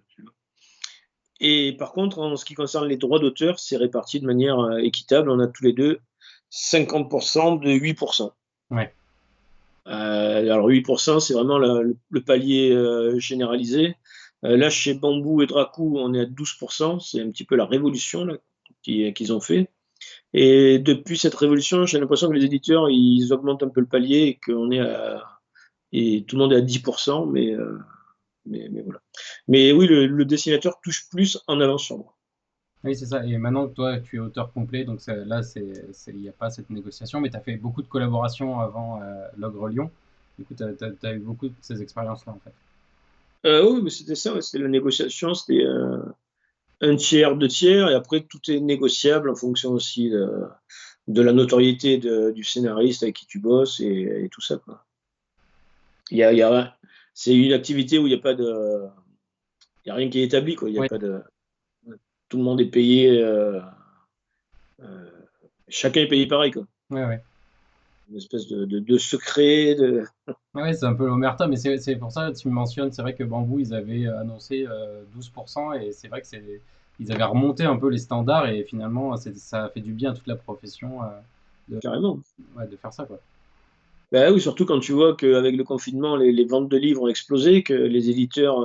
[SPEAKER 2] Et par contre, en ce qui concerne les droits d'auteur, c'est réparti de manière équitable. On a tous les deux 50% de 8%.
[SPEAKER 1] ouais.
[SPEAKER 2] Alors 8%, c'est vraiment le palier généralisé. Là, chez Bambou et Dracou, on est à 12%. C'est un petit peu la révolution là, qu'ils ont fait. Et depuis cette révolution, j'ai l'impression que les éditeurs, ils augmentent un peu le palier et et tout le monde est à 10%, mais voilà. Mais oui, le dessinateur touche plus en avance sur moi.
[SPEAKER 1] Oui, c'est ça. Et maintenant que toi, tu es auteur complet, donc là, il n'y a pas cette négociation, mais tu as fait beaucoup de collaborations avant l'Ogre Lyon. Du coup, tu as eu beaucoup de ces expériences-là, en fait.
[SPEAKER 2] Oui, mais c'était ça, ouais, c'était la négociation, c'était un tiers, deux tiers, et après tout est négociable en fonction aussi de la notoriété du scénariste avec qui tu bosses et tout ça, quoi. Il y a, c'est une activité où il n'y a pas il y a rien qui est établi, quoi. Il y a
[SPEAKER 1] Oui,
[SPEAKER 2] pas de, tout le monde est payé, euh, chacun est payé pareil, quoi.
[SPEAKER 1] ouais, ouais.
[SPEAKER 2] Une espèce de secret,
[SPEAKER 1] Ouais, c'est un peu l'omerta, mais c'est pour ça que tu me mentionnes, c'est vrai que Bambou, ils avaient annoncé 12%, et c'est vrai que ils avaient remonté un peu les standards, et finalement, ça a fait du bien à toute la profession de,
[SPEAKER 2] carrément.
[SPEAKER 1] ouais, de faire ça, quoi.
[SPEAKER 2] Bah oui, surtout quand tu vois qu'avec le confinement, les ventes de livres ont explosé, que les éditeurs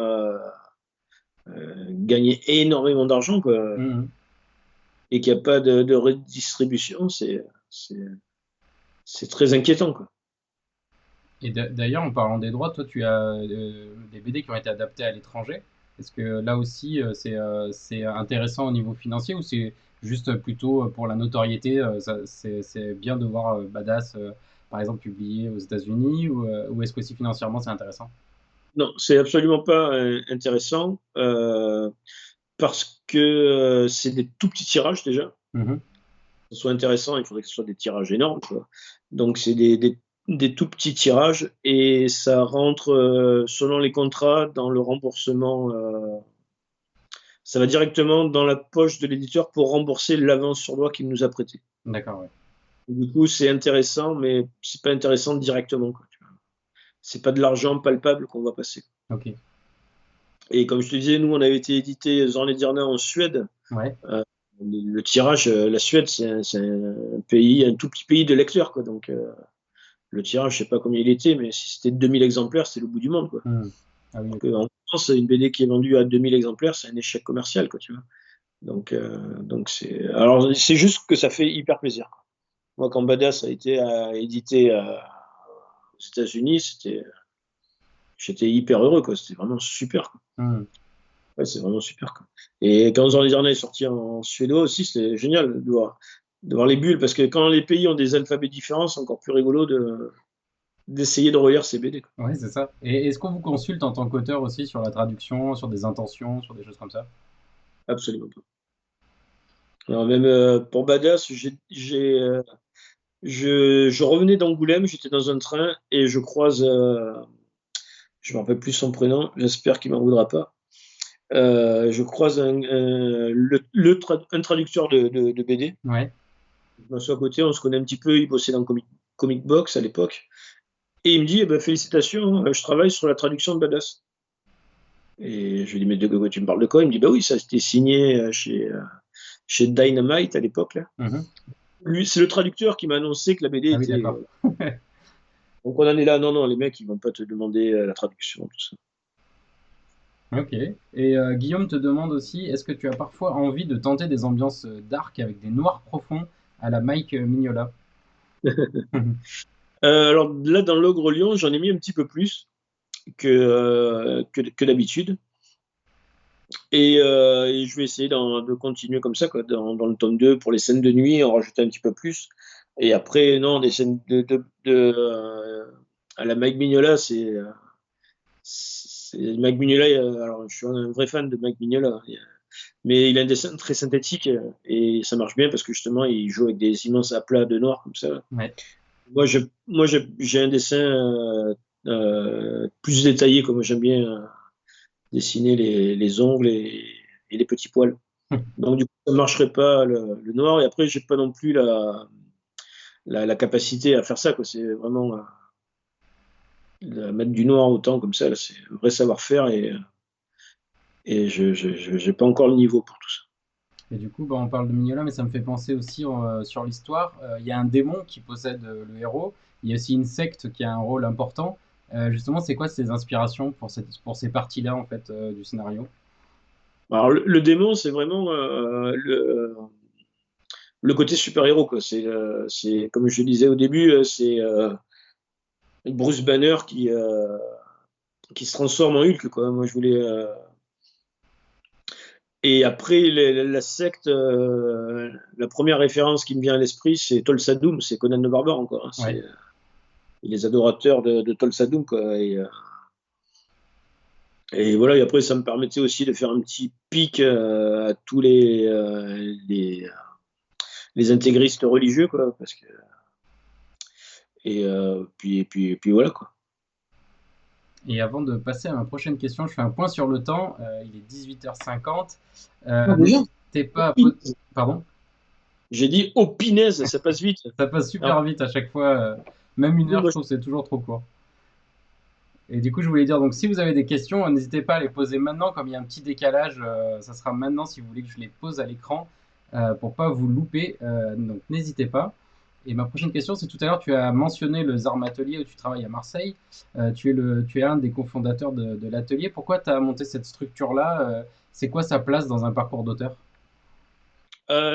[SPEAKER 2] gagnaient énormément d'argent, quoi.
[SPEAKER 1] Mhm.
[SPEAKER 2] Et qu'il n'y a pas de redistribution, c'est c'est très inquiétant, quoi.
[SPEAKER 1] Et d'ailleurs, en parlant des droits, toi, tu as des BD qui ont été adaptés à l'étranger. Est-ce que là aussi, c'est intéressant au niveau financier, ou c'est juste plutôt pour la notoriété, c'est bien de voir Badass, par exemple, publié aux États-Unis, ou est-ce qu'aussi financièrement, c'est intéressant?
[SPEAKER 2] Non, c'est absolument pas intéressant parce que c'est des tout petits tirages déjà.
[SPEAKER 1] Mhm.
[SPEAKER 2] Pour que ce soit intéressant, il faudrait que ce soit des tirages énormes, tu vois. Donc c'est des tout petits tirages et ça rentre selon les contrats dans le remboursement. Ça va directement dans la poche de l'éditeur pour rembourser l'avance sur droit qu'il nous a prêté.
[SPEAKER 1] D'accord, ouais.
[SPEAKER 2] Du coup, c'est intéressant, mais c'est pas intéressant directement, quoi. C'est pas de l'argent palpable qu'on va passer.
[SPEAKER 1] Ok.
[SPEAKER 2] Et comme je te disais, nous, on avait été édité Zorn en Suède.
[SPEAKER 1] Ouais.
[SPEAKER 2] Euh, le tirage, la Suède, c'est un pays, un tout petit pays de lecteurs, quoi. Donc, le tirage, je sais pas combien il était, mais si c'était 2000 exemplaires, c'est le bout du monde, quoi.
[SPEAKER 1] Mhm. Ah oui,
[SPEAKER 2] Alors
[SPEAKER 1] ok.
[SPEAKER 2] qu'en France, une BD qui est vendue à 2000 exemplaires, c'est un échec commercial, quoi, tu vois. Donc alors, c'est juste que ça fait hyper plaisir, quoi. Moi, quand Badass a été édité aux États-Unis, j'étais hyper heureux, quoi. C'était vraiment super, quoi.
[SPEAKER 1] Mhm.
[SPEAKER 2] Ouais, c'est vraiment super, quoi. Et quand Jean Desjardins est sorti en suédois aussi, c'est génial de voir les bulles, parce que quand les pays ont des alphabets différents, c'est encore plus rigolo d'essayer de relire ces BD, quoi.
[SPEAKER 1] Ouais, c'est ça. Et est-ce qu'on vous consulte en tant qu'auteur aussi sur la traduction, sur des intentions, sur des choses comme ça?
[SPEAKER 2] Absolument pas. Alors même pour Badass, je revenais d'Angoulême, j'étais dans un train et je croise, je me rappelle plus son prénom, j'espère qu'il m'en voudra pas. Je croise un traducteur de BD.
[SPEAKER 1] Ouais.
[SPEAKER 2] Je m'assois à côté, on se connaît un petit peu, il bossait dans Comic Box à l'époque. Et il me dit, eh ben, félicitations, je travaille sur la traduction de Badass. Et je lui dis, mais de quoi tu me parles de quoi? Il me dit, bah oui, ça c'était signé chez Dynamite à l'époque, là.
[SPEAKER 1] Mhm.
[SPEAKER 2] Lui, c'est le traducteur qui m'a annoncé que la BD
[SPEAKER 1] Ah oui,
[SPEAKER 2] était.
[SPEAKER 1] d'accord.
[SPEAKER 2] Donc on en est là, non, non, les mecs, ils vont pas te demander la traduction, tout ça.
[SPEAKER 1] Ok. Et Guillaume te demande aussi, est-ce que tu as parfois envie de tenter des ambiances dark avec des noirs profonds à la Mike Mignola?
[SPEAKER 2] Alors là, dans l'Ogre Lion, j'en ai mis un petit peu plus que d'habitude. Et je vais essayer de continuer comme ça, quoi, dans le tome 2 pour les scènes de nuit, en rajouter un petit peu plus. Et après, non, des scènes à la Mike Mignola, Mike Mignola, alors je suis un vrai fan de Mike Mignola, mais il a un dessin très synthétique et ça marche bien parce que justement, il joue avec des immenses aplats de noir comme ça.
[SPEAKER 1] Ouais.
[SPEAKER 2] J'ai un dessin plus détaillé, comme j'aime bien dessiner les ongles et les petits poils. Donc, du coup, ça ne marcherait pas le noir. Et après, j'ai pas non plus la capacité à faire ça, quoi. C'est vraiment mettre du noir autant comme ça. Là, c'est un vrai savoir-faire et je n'ai pas encore le niveau pour tout ça.
[SPEAKER 1] Et du coup, bah, on parle de Mignola, mais ça me fait penser aussi sur l'histoire. Il y a un démon qui possède le héros. Il y a aussi une secte qui a un rôle important. Justement, c'est quoi ces inspirations pour ces parties-là en fait du scénario?
[SPEAKER 2] Alors, le démon, c'est vraiment le côté super-héros, quoi. Comme je le disais au début, c'est Bruce Banner qui se transforme en Hulk, quoi. Moi, je voulais. Et après, la secte, la première référence qui me vient à l'esprit, c'est Tulsa Doom, c'est Conan le Barbare encore, hein.
[SPEAKER 1] Ouais.
[SPEAKER 2] C'est les adorateurs de Tulsa Doom, quoi. Et voilà, et après, ça me permettait aussi de faire un petit pic à tous les intégristes religieux, quoi. Puis voilà, quoi.
[SPEAKER 1] Et avant de passer à ma prochaine question, je fais un point sur le temps. Il est 18h50.
[SPEAKER 2] Ah, déjà?
[SPEAKER 1] N'hésitez
[SPEAKER 2] Oh,
[SPEAKER 1] pas à poser.
[SPEAKER 2] punaise.
[SPEAKER 1] Pardon?
[SPEAKER 2] J'ai dit, oh, pinaise, ça passe vite.
[SPEAKER 1] Ça passe
[SPEAKER 2] Alors,
[SPEAKER 1] super vite à chaque fois. Même une heure, je
[SPEAKER 2] moi,
[SPEAKER 1] trouve que c'est toujours trop court. Et du coup, je voulais dire, donc si vous avez des questions, n'hésitez pas à les poser maintenant, comme il y a un petit décalage, ça sera maintenant si vous voulez que je les pose à l'écran pour pas vous louper. Donc n'hésitez pas. Et ma prochaine question, c'est tout à l'heure, tu as mentionné le Zarm Atelier où tu travailles à Marseille. Tu es un des cofondateurs de l'atelier. Pourquoi tu as monté cette structure-là? C'est quoi sa place dans un parcours d'auteur?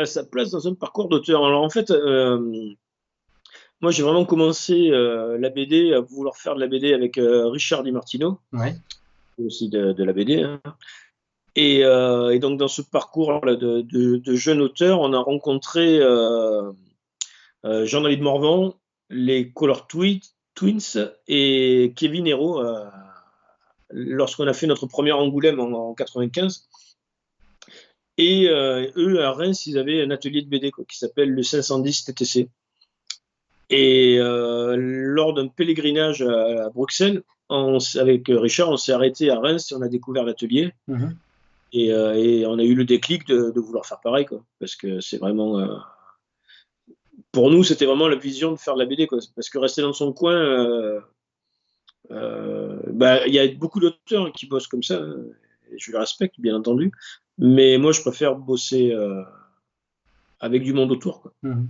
[SPEAKER 2] sa place dans un parcours d'auteur. Alors, en fait, moi, j'ai vraiment commencé la BD, à vouloir faire de la BD avec Richard Di Martino,
[SPEAKER 1] Ouais.
[SPEAKER 2] aussi de la BD, hein. Et donc, dans ce parcours-là de jeune auteur, on a rencontré Jean-David Morvan, les Twins et Kevin Hérault lorsqu'on a fait notre premier Angoulême en 95. Et eux, à Reims, ils avaient un atelier de BD, quoi, qui s'appelle le 510 TTC. Et lors d'un pèlerinage à Bruxelles, avec Richard, on s'est arrêté à Reims et on a découvert l'atelier.
[SPEAKER 1] Mhm.
[SPEAKER 2] Et on a eu le déclic de vouloir faire pareil, quoi. Parce que c'est vraiment. Pour nous, c'était vraiment la vision de faire de la BD, quoi. Parce que rester dans son coin, bah, il y a beaucoup d'auteurs qui bossent comme ça, hein, et je les respecte, bien entendu. Mais moi, je préfère bosser avec du monde autour, quoi.
[SPEAKER 1] Mhm.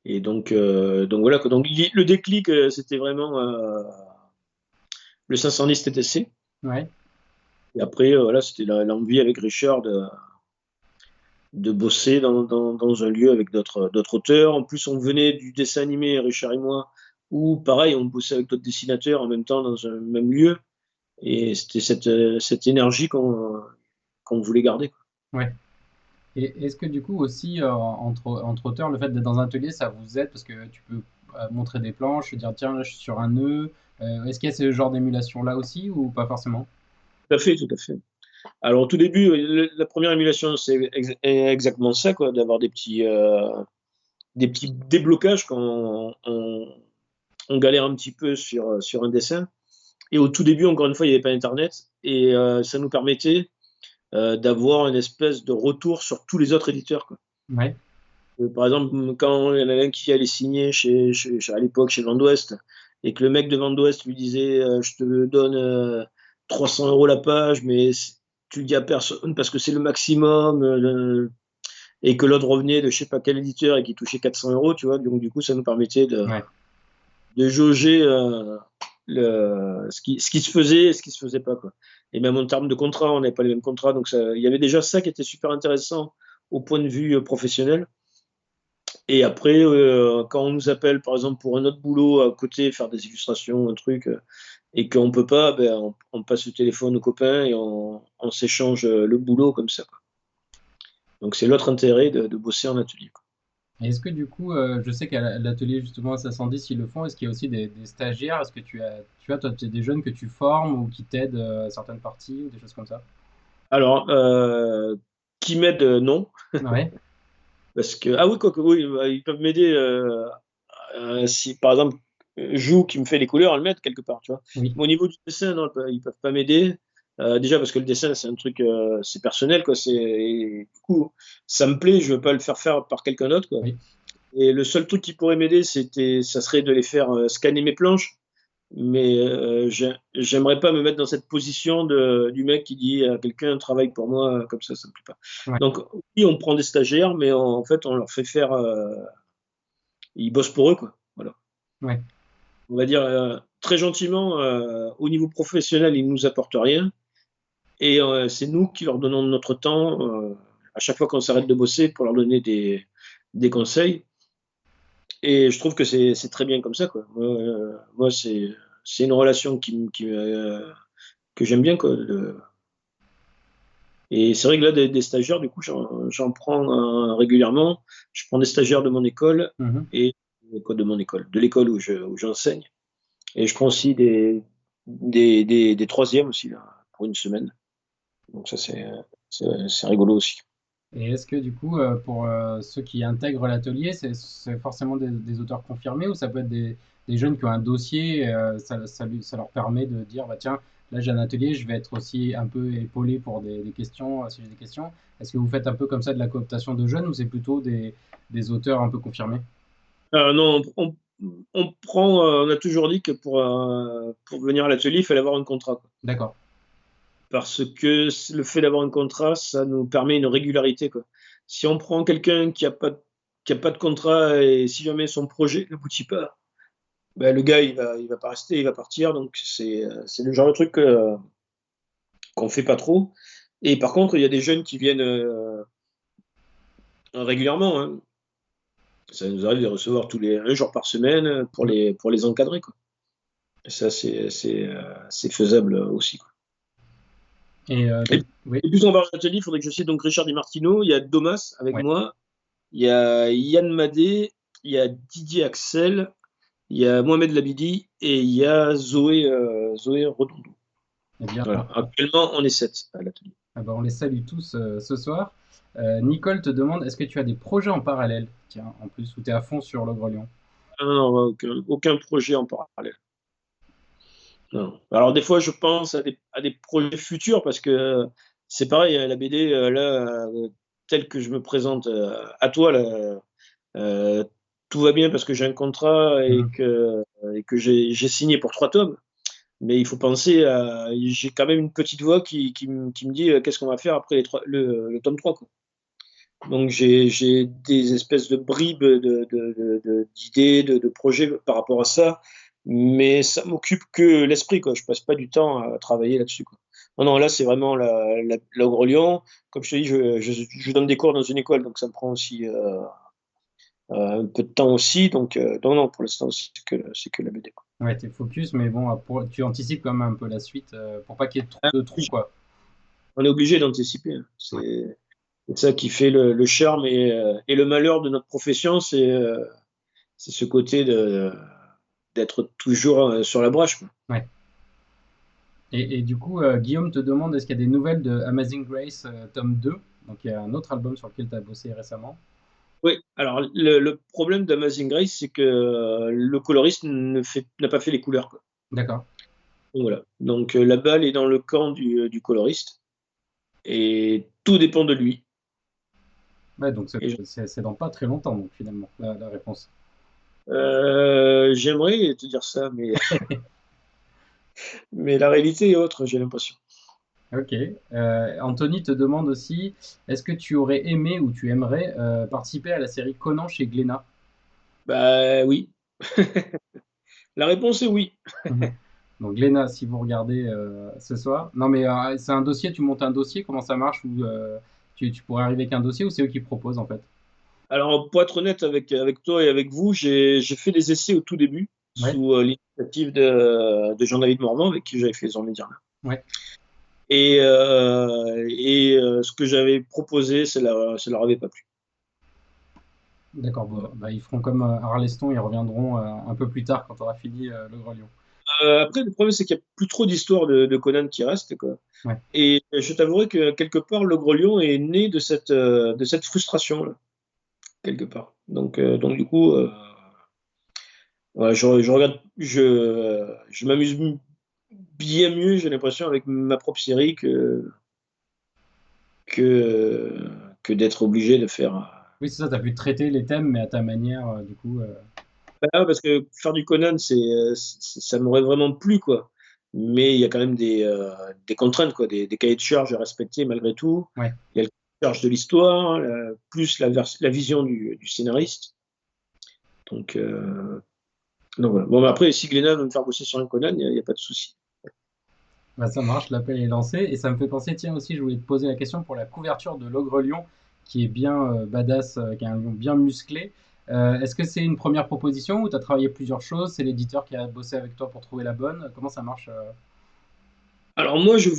[SPEAKER 2] Et donc voilà, quoi. Donc le déclic, c'était vraiment le 510 TTC.
[SPEAKER 1] Ouais.
[SPEAKER 2] Et après, voilà, c'était l'envie avec Richard de bosser dans un lieu avec d'autres auteurs. En plus, on venait du dessin animé, Richard et moi, où pareil, on bossait avec d'autres dessinateurs en même temps dans un même lieu. Et c'était cette énergie qu'on voulait garder, quoi.
[SPEAKER 1] Ouais. Et est-ce que du coup aussi, entre auteurs, le fait d'être dans un atelier, ça vous aide parce que tu peux montrer des planches, dire tiens, là je suis sur un nœud. Est-ce qu'il y a ce genre d'émulation là aussi ou pas forcément?
[SPEAKER 2] Tout à fait, tout à fait. Alors au tout début, la première émulation, c'est exactement ça, quoi, d'avoir des petits déblocages quand on galère un petit peu sur un dessin. Et au tout début, encore une fois, il n'y avait pas Internet. Et ça nous permettait d'avoir une espèce de retour sur tous les autres éditeurs, quoi.
[SPEAKER 1] Ouais.
[SPEAKER 2] Par exemple, quand il y en avait un qui allait signer à l'époque chez Vent d'Ouest, et que le mec de Vent d'Ouest lui disait je te donne 300 € la page, mais tu le dis à personne parce que c'est le maximum, et que l'autre revenait de je sais pas quel éditeur et qui touchait 400 €, tu vois. Donc du coup, ça nous permettait
[SPEAKER 1] Ouais.
[SPEAKER 2] de jauger ce qui se faisait et ce qui se faisait pas, quoi. Et même en termes de contrat, on n'avait pas les mêmes contrats, donc il y avait déjà ça qui était super intéressant au point de vue professionnel. Et après, quand on nous appelle, par exemple, pour un autre boulot à côté, faire des illustrations, un truc, et qu'on peut pas, ben, on passe le téléphone aux copains et on s'échange le boulot comme ça, quoi. Donc c'est l'autre intérêt de bosser en atelier, quoi.
[SPEAKER 1] Et est-ce que du coup, je sais qu'à l'atelier justement à 510, ils le font, est-ce qu'il y a aussi des stagiaires? Est-ce que toi, tu as des jeunes que tu formes ou qui t'aident à certaines parties ou des choses comme ça?
[SPEAKER 2] Alors, qui m'aide, non,
[SPEAKER 1] Ouais,
[SPEAKER 2] parce que ah oui, quoique oui, bah, ils peuvent m'aider, si par exemple, Joue qui me fait les couleurs, elle m'aide quelque part, tu vois?
[SPEAKER 1] oui,
[SPEAKER 2] Mais au niveau du dessin, non, ils peuvent pas m'aider, déjà parce que le dessin, c'est un truc, c'est personnel, quoi, et du coup, ça me plaît, je veux pas le faire faire par quelqu'un d'autre, quoi.
[SPEAKER 1] oui,
[SPEAKER 2] Et le seul truc qui pourrait m'aider, ça serait de les faire, scanner mes planches, mais j'aimerais pas me mettre dans cette position du mec qui dit à quelqu'un: «Travaille pour moi», comme ça me plaît pas.
[SPEAKER 1] ouais,
[SPEAKER 2] Donc oui, on prend des stagiaires, mais en fait, on leur fait faire, ils bossent pour eux, quoi. Voilà.
[SPEAKER 1] ouais.
[SPEAKER 2] On va dire, très gentiment, au niveau professionnel, ils nous apportent rien et c'est nous qui leur donnons de notre temps, à chaque fois qu'on s'arrête de bosser pour leur donner des conseils et je trouve que c'est très bien comme ça, quoi. Moi, c'est une relation que j'aime bien, quoi, et c'est vrai que là, des stagiaires, du coup, j'en prends, régulièrement. Je prends des stagiaires de mon école
[SPEAKER 1] Mhm.
[SPEAKER 2] et quoi de mon école? De l'école où j'enseigne. Et je prends aussi des troisièmes aussi, là, pour une semaine. Donc ça, c'est rigolo aussi.
[SPEAKER 1] Et est-ce que du coup, pour ceux qui intègrent l'atelier, c'est forcément des auteurs confirmés ou ça peut être des jeunes qui ont un dossier, ça leur permet de dire, bah tiens, là j'ai un atelier, je vais être aussi un peu épaulé pour des questions, si j'ai des questions. Est-ce que vous faites un peu comme ça de la cooptation de jeunes ou c'est plutôt des auteurs un peu confirmés?
[SPEAKER 2] Non, on prend, on a toujours dit que pour venir à l'atelier, il fallait avoir un contrat, quoi.
[SPEAKER 1] D'accord.
[SPEAKER 2] Parce que le fait d'avoir un contrat, ça nous permet une régularité, quoi. Si on prend quelqu'un qui a pas de contrat et si jamais son projet n'aboutit pas, ben, le gars, il va pas rester, il va partir. Donc c'est le genre de truc, qu'on fait pas trop. Et par contre, il y a des jeunes qui viennent, régulièrement, hein. Ça nous arrive de les recevoir un jour par semaine, pour les encadrer, quoi. Et ça, c'est faisable, aussi, quoi.
[SPEAKER 1] Et
[SPEAKER 2] Et
[SPEAKER 1] oui,
[SPEAKER 2] et plus on va à l'atelier, il faudrait que je cite donc Richard Di Martino, il y a Domas avec
[SPEAKER 1] ouais.
[SPEAKER 2] moi, il y a Yann Madé, il y a Didier Axel, il y a Mohamed Labidi et il y a Zoé Redondo.
[SPEAKER 1] Eh bien,
[SPEAKER 2] Voilà, actuellement, on est 7 à l'atelier.
[SPEAKER 1] ah bah, on les salue tous ce soir. Nicole te demande, est-ce que tu as des projets en parallèle? Tiens, en plus, où tu es à fond sur l'Ogre-Lion.
[SPEAKER 2] Ah non, non, aucun projet en parallèle. Non. Alors des fois, je pense à des projets futurs parce que c'est pareil, la BD, là, telle que je me présente, à toi, là, heu, tout va bien parce que j'ai un contrat
[SPEAKER 1] Mhm.
[SPEAKER 2] et que j'ai signé pour 3 tomes. Mais il faut penser à j'ai quand même une petite voix qui me dit, qu'est-ce qu'on va faire après le tome 3, quoi. Donc j'ai des espèces de bribes d'idées, de projets par rapport à ça, mais ça m'occupe que l'esprit, quoi. Je passe pas du temps à travailler là-dessus, quoi. Non, non, là, c'est vraiment l'Ogre-Lion. Comme je te dis, je donne des cours dans une école, donc ça me prend aussi, un peu de temps aussi, donc non, non, pour l'instant, c'est que la BD, quoi.
[SPEAKER 1] Ouais, t'es focus, mais bon, tu anticipes quand même un peu la suite pour pas qu'il y ait trop
[SPEAKER 2] Ah,
[SPEAKER 1] de trous, quoi.
[SPEAKER 2] on est obligé d'anticiper, hein.
[SPEAKER 1] Ouais.
[SPEAKER 2] C'est ça qui fait le charme et le malheur de notre profession, c'est ce côté d'être toujours, sur la brèche, quoi.
[SPEAKER 1] Ouais. Et du coup, Guillaume te demande est-ce qu'il y a des nouvelles de Amazing Grace tome 2? Donc il y a un autre album sur lequel tu as bossé récemment.
[SPEAKER 2] Oui, alors le problème d'Amazing Grace, c'est que le coloriste n'a pas fait les couleurs, quoi.
[SPEAKER 1] D'accord.
[SPEAKER 2] Donc voilà. Donc la balle est dans le camp du coloriste et tout dépend de lui.
[SPEAKER 1] Ouais, donc
[SPEAKER 2] Et
[SPEAKER 1] c'est dans pas très longtemps, donc finalement, la réponse.
[SPEAKER 2] j'aimerais te dire ça, mais la réalité est autre, j'ai l'impression.
[SPEAKER 1] Ok. Anthony te demande aussi est-ce que tu aurais aimé ou tu aimerais participer à la série Conan chez Glénat?
[SPEAKER 2] Bah oui. La réponse est oui.
[SPEAKER 1] Donc Glénat, si vous regardez ce soir. Non mais c'est un dossier, tu montes un dossier, comment ça marche? Ou tu pourrais arriver avec un dossier ou c'est eux qui proposent en fait?
[SPEAKER 2] Alors, pour être honnête avec toi et avec vous, j'ai fait des essais au tout début,
[SPEAKER 1] Ouais,
[SPEAKER 2] sous l'initiative de Jean-David Morvan, avec qui j'avais fait les Médias.
[SPEAKER 1] ouais.
[SPEAKER 2] Ce que j'avais proposé, ça leur avait pas plu.
[SPEAKER 1] D'accord, bon,
[SPEAKER 2] Voilà.
[SPEAKER 1] bah, ils feront comme Arleston, ils reviendront un peu plus tard quand on aura fini le Grelion.
[SPEAKER 2] Après, le problème, c'est qu'il n'y a plus trop d'histoires de Conan qui restent, quoi.
[SPEAKER 1] Ouais,
[SPEAKER 2] Et je t'avouerai que quelque part, le Grelion est né de cette frustration-là, quelque part. Donc du coup, ouais, je regarde, je m'amuse bien mieux, j'ai l'impression, avec ma propre série que d'être obligé de faire.
[SPEAKER 1] oui, c'est ça, tu as pu traiter les thèmes, mais à ta manière, du coup.
[SPEAKER 2] Ah, parce que faire du Conan, ça m'aurait vraiment plu, quoi. Mais il y a quand même des contraintes, quoi, des cahiers de charges à respecter malgré tout.
[SPEAKER 1] Ouais.
[SPEAKER 2] Il y a le cahier de charge de l'histoire, plus la vision du scénariste. Donc, euh, donc voilà. Bon, mais après, si Glénat veut me faire bosser sur un Conan, il n'y a pas de souci.
[SPEAKER 1] Bah, ça marche, l'appel est lancé. Et ça me fait penser, tiens aussi, je voulais te poser la question pour la couverture de l'Ogre Lion, qui est bien badass, qui est un lion bien musclé. Est-ce que c'est une première proposition ou tu as travaillé plusieurs choses? C'est l'éditeur qui a bossé avec toi pour trouver la bonne? Comment ça marche?
[SPEAKER 2] Alors moi, c'est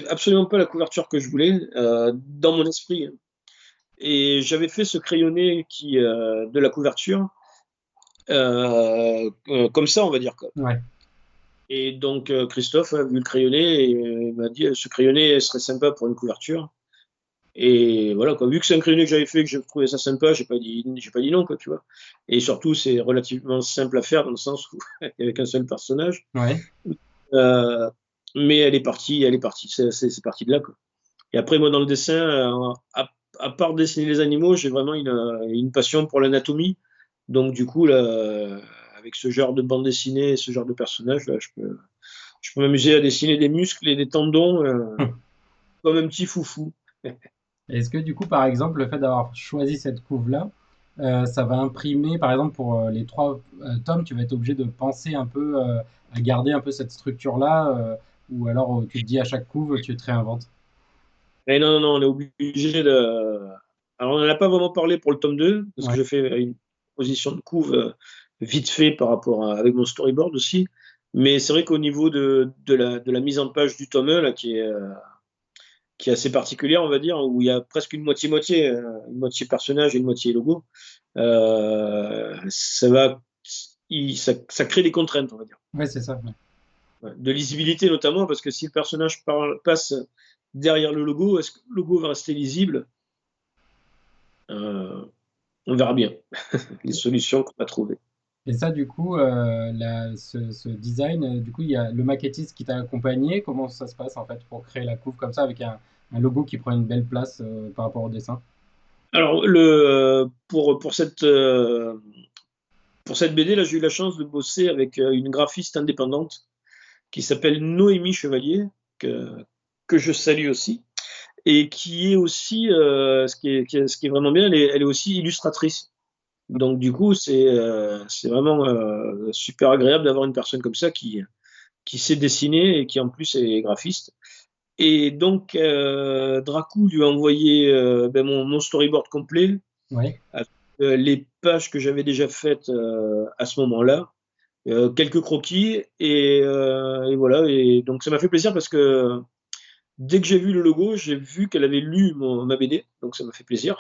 [SPEAKER 2] absolument pas la couverture que je voulais dans mon esprit, hein. Et j'avais fait ce crayonné de la couverture comme ça, on va dire, quoi.
[SPEAKER 1] Ouais.
[SPEAKER 2] Et donc Christophe a vu le crayonné et il m'a dit ce crayonné serait sympa pour une couverture. Et voilà, quoi. Vu que c'est un crayonné que j'avais fait, que j'ai trouvé ça sympa, j'ai pas dit non, quoi, tu vois. Et surtout, c'est relativement simple à faire dans le sens où il n'y avait qu'un seul personnage.
[SPEAKER 1] Ouais.
[SPEAKER 2] Euh, mais elle est partie, c'est parti de là, quoi. Et après, moi, dans le dessin, à part dessiner les animaux, j'ai vraiment une passion pour l'anatomie. Donc, du coup, là, avec ce genre de bande dessinée, ce genre de personnage, là, je peux m'amuser à dessiner des muscles et des tendons comme un petit foufou.
[SPEAKER 1] Est-ce que du coup, par exemple, le fait d'avoir choisi cette couve-là, ça va imprimer, par exemple, pour les trois tomes, tu vas être obligé de penser un peu à garder un peu cette structure-là, ou alors tu te dis à chaque couve, tu te réinventes.
[SPEAKER 2] Et non, non, non, on est obligé de. Alors, on n'en a pas vraiment parlé pour le tome 2 parce que
[SPEAKER 1] Ouais,
[SPEAKER 2] je fais une position de couve vite fait avec mon storyboard aussi. Mais c'est vrai qu'au niveau de la mise en page du tome 1, là, qui est assez particulière, on va dire, où il y a presque une moitié personnage et une moitié logo, ça va, ça crée des contraintes, on va dire.
[SPEAKER 1] ouais, c'est ça. Ouais.
[SPEAKER 2] Ouais. De lisibilité notamment, parce que si le personnage passe derrière le logo, est-ce que le logo va rester lisible? Euh, on verra bien les solutions qu'on va trouver.
[SPEAKER 1] Et ça, du coup, ce design, du coup, il y a le maquettiste qui t'a accompagné. Comment ça se passe en fait pour créer la couve comme ça avec un logo qui prend une belle place par rapport au dessin?
[SPEAKER 2] Alors, pour cette BD, là, j'ai eu la chance de bosser avec une graphiste indépendante qui s'appelle Noémie Chevalier, que, que je salue aussi, et qui est aussi, ce qui est vraiment bien, elle est aussi illustratrice. Donc du coup, c'est vraiment super agréable d'avoir une personne comme ça qui sait dessiner et qui en plus est graphiste. Et donc, Dracou lui a envoyé mon storyboard complet,
[SPEAKER 1] Ouais.
[SPEAKER 2] avec les pages que j'avais déjà faites à ce moment-là, quelques croquis, et voilà. Et donc ça m'a fait plaisir parce que dès que j'ai vu le logo, j'ai vu qu'elle avait lu ma BD, donc ça m'a fait plaisir.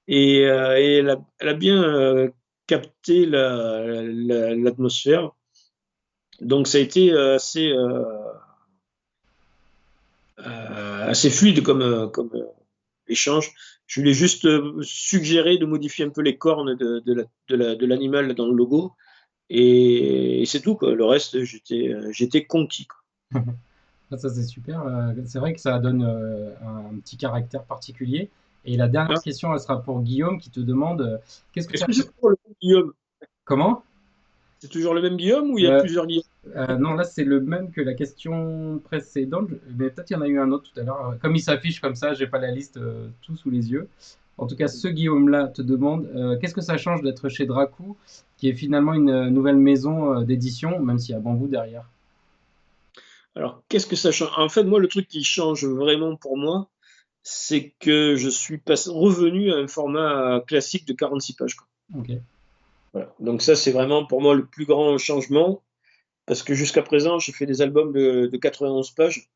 [SPEAKER 2] Et elle a bien capté l'atmosphère. Donc ça a été assez fluide comme échange. Je lui ai juste suggéré de modifier un peu les cornes de l'animal dans le logo. Et c'est tout, quoi. Le reste, j'étais conquis, quoi.
[SPEAKER 1] Ah, ça, c'est super. C'est vrai que ça donne un petit caractère particulier. Et la dernière
[SPEAKER 2] Hein.
[SPEAKER 1] question, elle sera pour Guillaume qui te demande qu'est-ce que tu
[SPEAKER 2] Est-ce
[SPEAKER 1] as
[SPEAKER 2] que
[SPEAKER 1] fait?
[SPEAKER 2] c'est toujours le même Guillaume?
[SPEAKER 1] Comment?
[SPEAKER 2] C'est toujours le même Guillaume ou il y a
[SPEAKER 1] Euh,
[SPEAKER 2] plusieurs Guillaume?
[SPEAKER 1] non, là, c'est le même que la question précédente. Mais peut-être qu'il y en a eu un autre tout à l'heure. Comme il s'affiche comme ça, j'ai pas la liste tout sous les yeux. En tout cas, ce Guillaume-là te demande qu'est-ce que ça change d'être chez Dracou, qui est finalement une nouvelle maison d'édition, même s'il y a Bambou derrière.
[SPEAKER 2] Alors, qu'est-ce que ça change? En fait, moi, le truc qui change vraiment pour moi, c'est que je suis revenu à un format classique de 46 pages, quoi.
[SPEAKER 1] Ok.
[SPEAKER 2] Voilà. Donc ça, c'est vraiment pour moi le plus grand changement, parce que jusqu'à présent, j'ai fait des albums de 91 pages.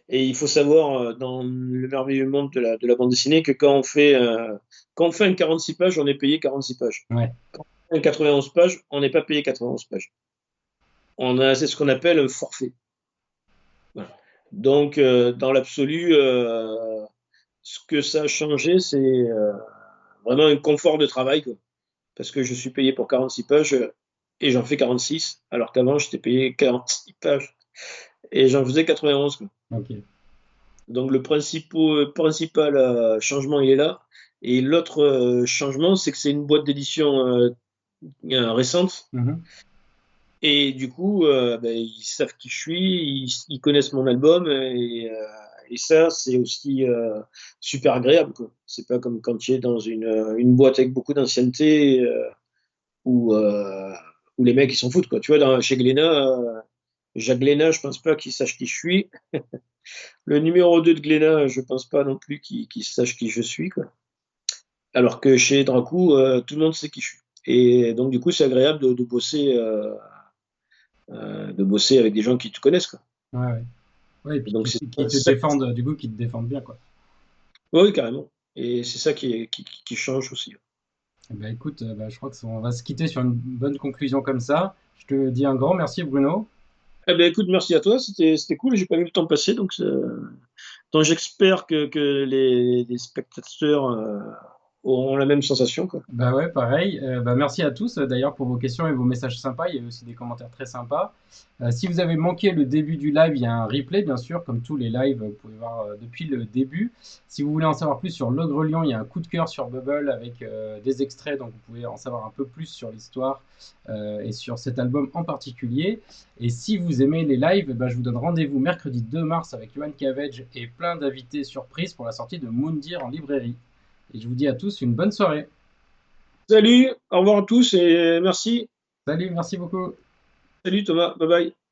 [SPEAKER 2] Et il faut savoir, dans le merveilleux monde de la bande dessinée, que quand on fait un 46 pages, on est payé 46 pages.
[SPEAKER 1] Ouais.
[SPEAKER 2] Quand on fait un 91 pages, on n'est pas payé 91 pages. C'est ce qu'on appelle un forfait. Voilà. Donc, dans l'absolu, ce que ça a changé, c'est vraiment un confort de travail, quoi. Parce que je suis payé pour 46 pages et j'en fais 46, alors qu'avant, j'étais payé 46 pages et j'en faisais 91, quoi.
[SPEAKER 1] Ok.
[SPEAKER 2] Donc le principal changement, il est là. Et l'autre changement, c'est que c'est une boîte d'édition récente.
[SPEAKER 1] Mhm.
[SPEAKER 2] Et du coup, ben, ils savent qui je suis, ils connaissent mon album. Et ça, c'est aussi super agréable, quoi. C'est pas comme quand tu es dans une boîte avec beaucoup d'ancienneté où, euh, où les mecs, ils s'en foutent, quoi. Tu vois, chez Glénat, Jacques Glénat, je pense pas qu'il sache qui je suis. Le numéro 2 de Glénat, je pense pas non plus qu'il sache qui je suis, quoi. Alors que chez Dracou, tout le monde sait qui je suis. Et donc, du coup, c'est agréable de bosser avec des gens qui te connaissent, quoi.
[SPEAKER 1] Ouais, ouais. Ouais, et puis
[SPEAKER 2] Donc, c'est
[SPEAKER 1] qui te
[SPEAKER 2] ça.
[SPEAKER 1] défendent, du coup, qui te défendent bien, quoi.
[SPEAKER 2] Oui, carrément. Et c'est ça qui change aussi.
[SPEAKER 1] Eh ben, écoute, bah, je crois qu'on va se quitter sur une bonne conclusion comme ça. Je te dis un grand merci, Bruno.
[SPEAKER 2] Eh ben, écoute, merci à toi. C'était cool. J'ai pas vu le temps passer. Donc j'espère que les spectateurs auront la même sensation, quoi.
[SPEAKER 1] Bah ouais, pareil. Bah merci à tous d'ailleurs pour vos questions et vos messages sympas. Il y a eu aussi des commentaires très sympas. Si vous avez manqué le début du live, il y a un replay, bien sûr, comme tous les lives, vous pouvez voir depuis le début. Si vous voulez en savoir plus sur l'Ogre Lion, il y a un coup de cœur sur Bubble avec des extraits, donc vous pouvez en savoir un peu plus sur l'histoire et sur cet album en particulier. Et si vous aimez les lives, bah, je vous donne rendez-vous mercredi 2 mars avec Johan Cavage et plein d'invités surprises pour la sortie de Moundir en librairie. Et je vous dis à tous une bonne soirée.
[SPEAKER 2] Salut, au revoir à tous et merci.
[SPEAKER 1] Salut, merci beaucoup.
[SPEAKER 2] Salut Thomas, bye bye.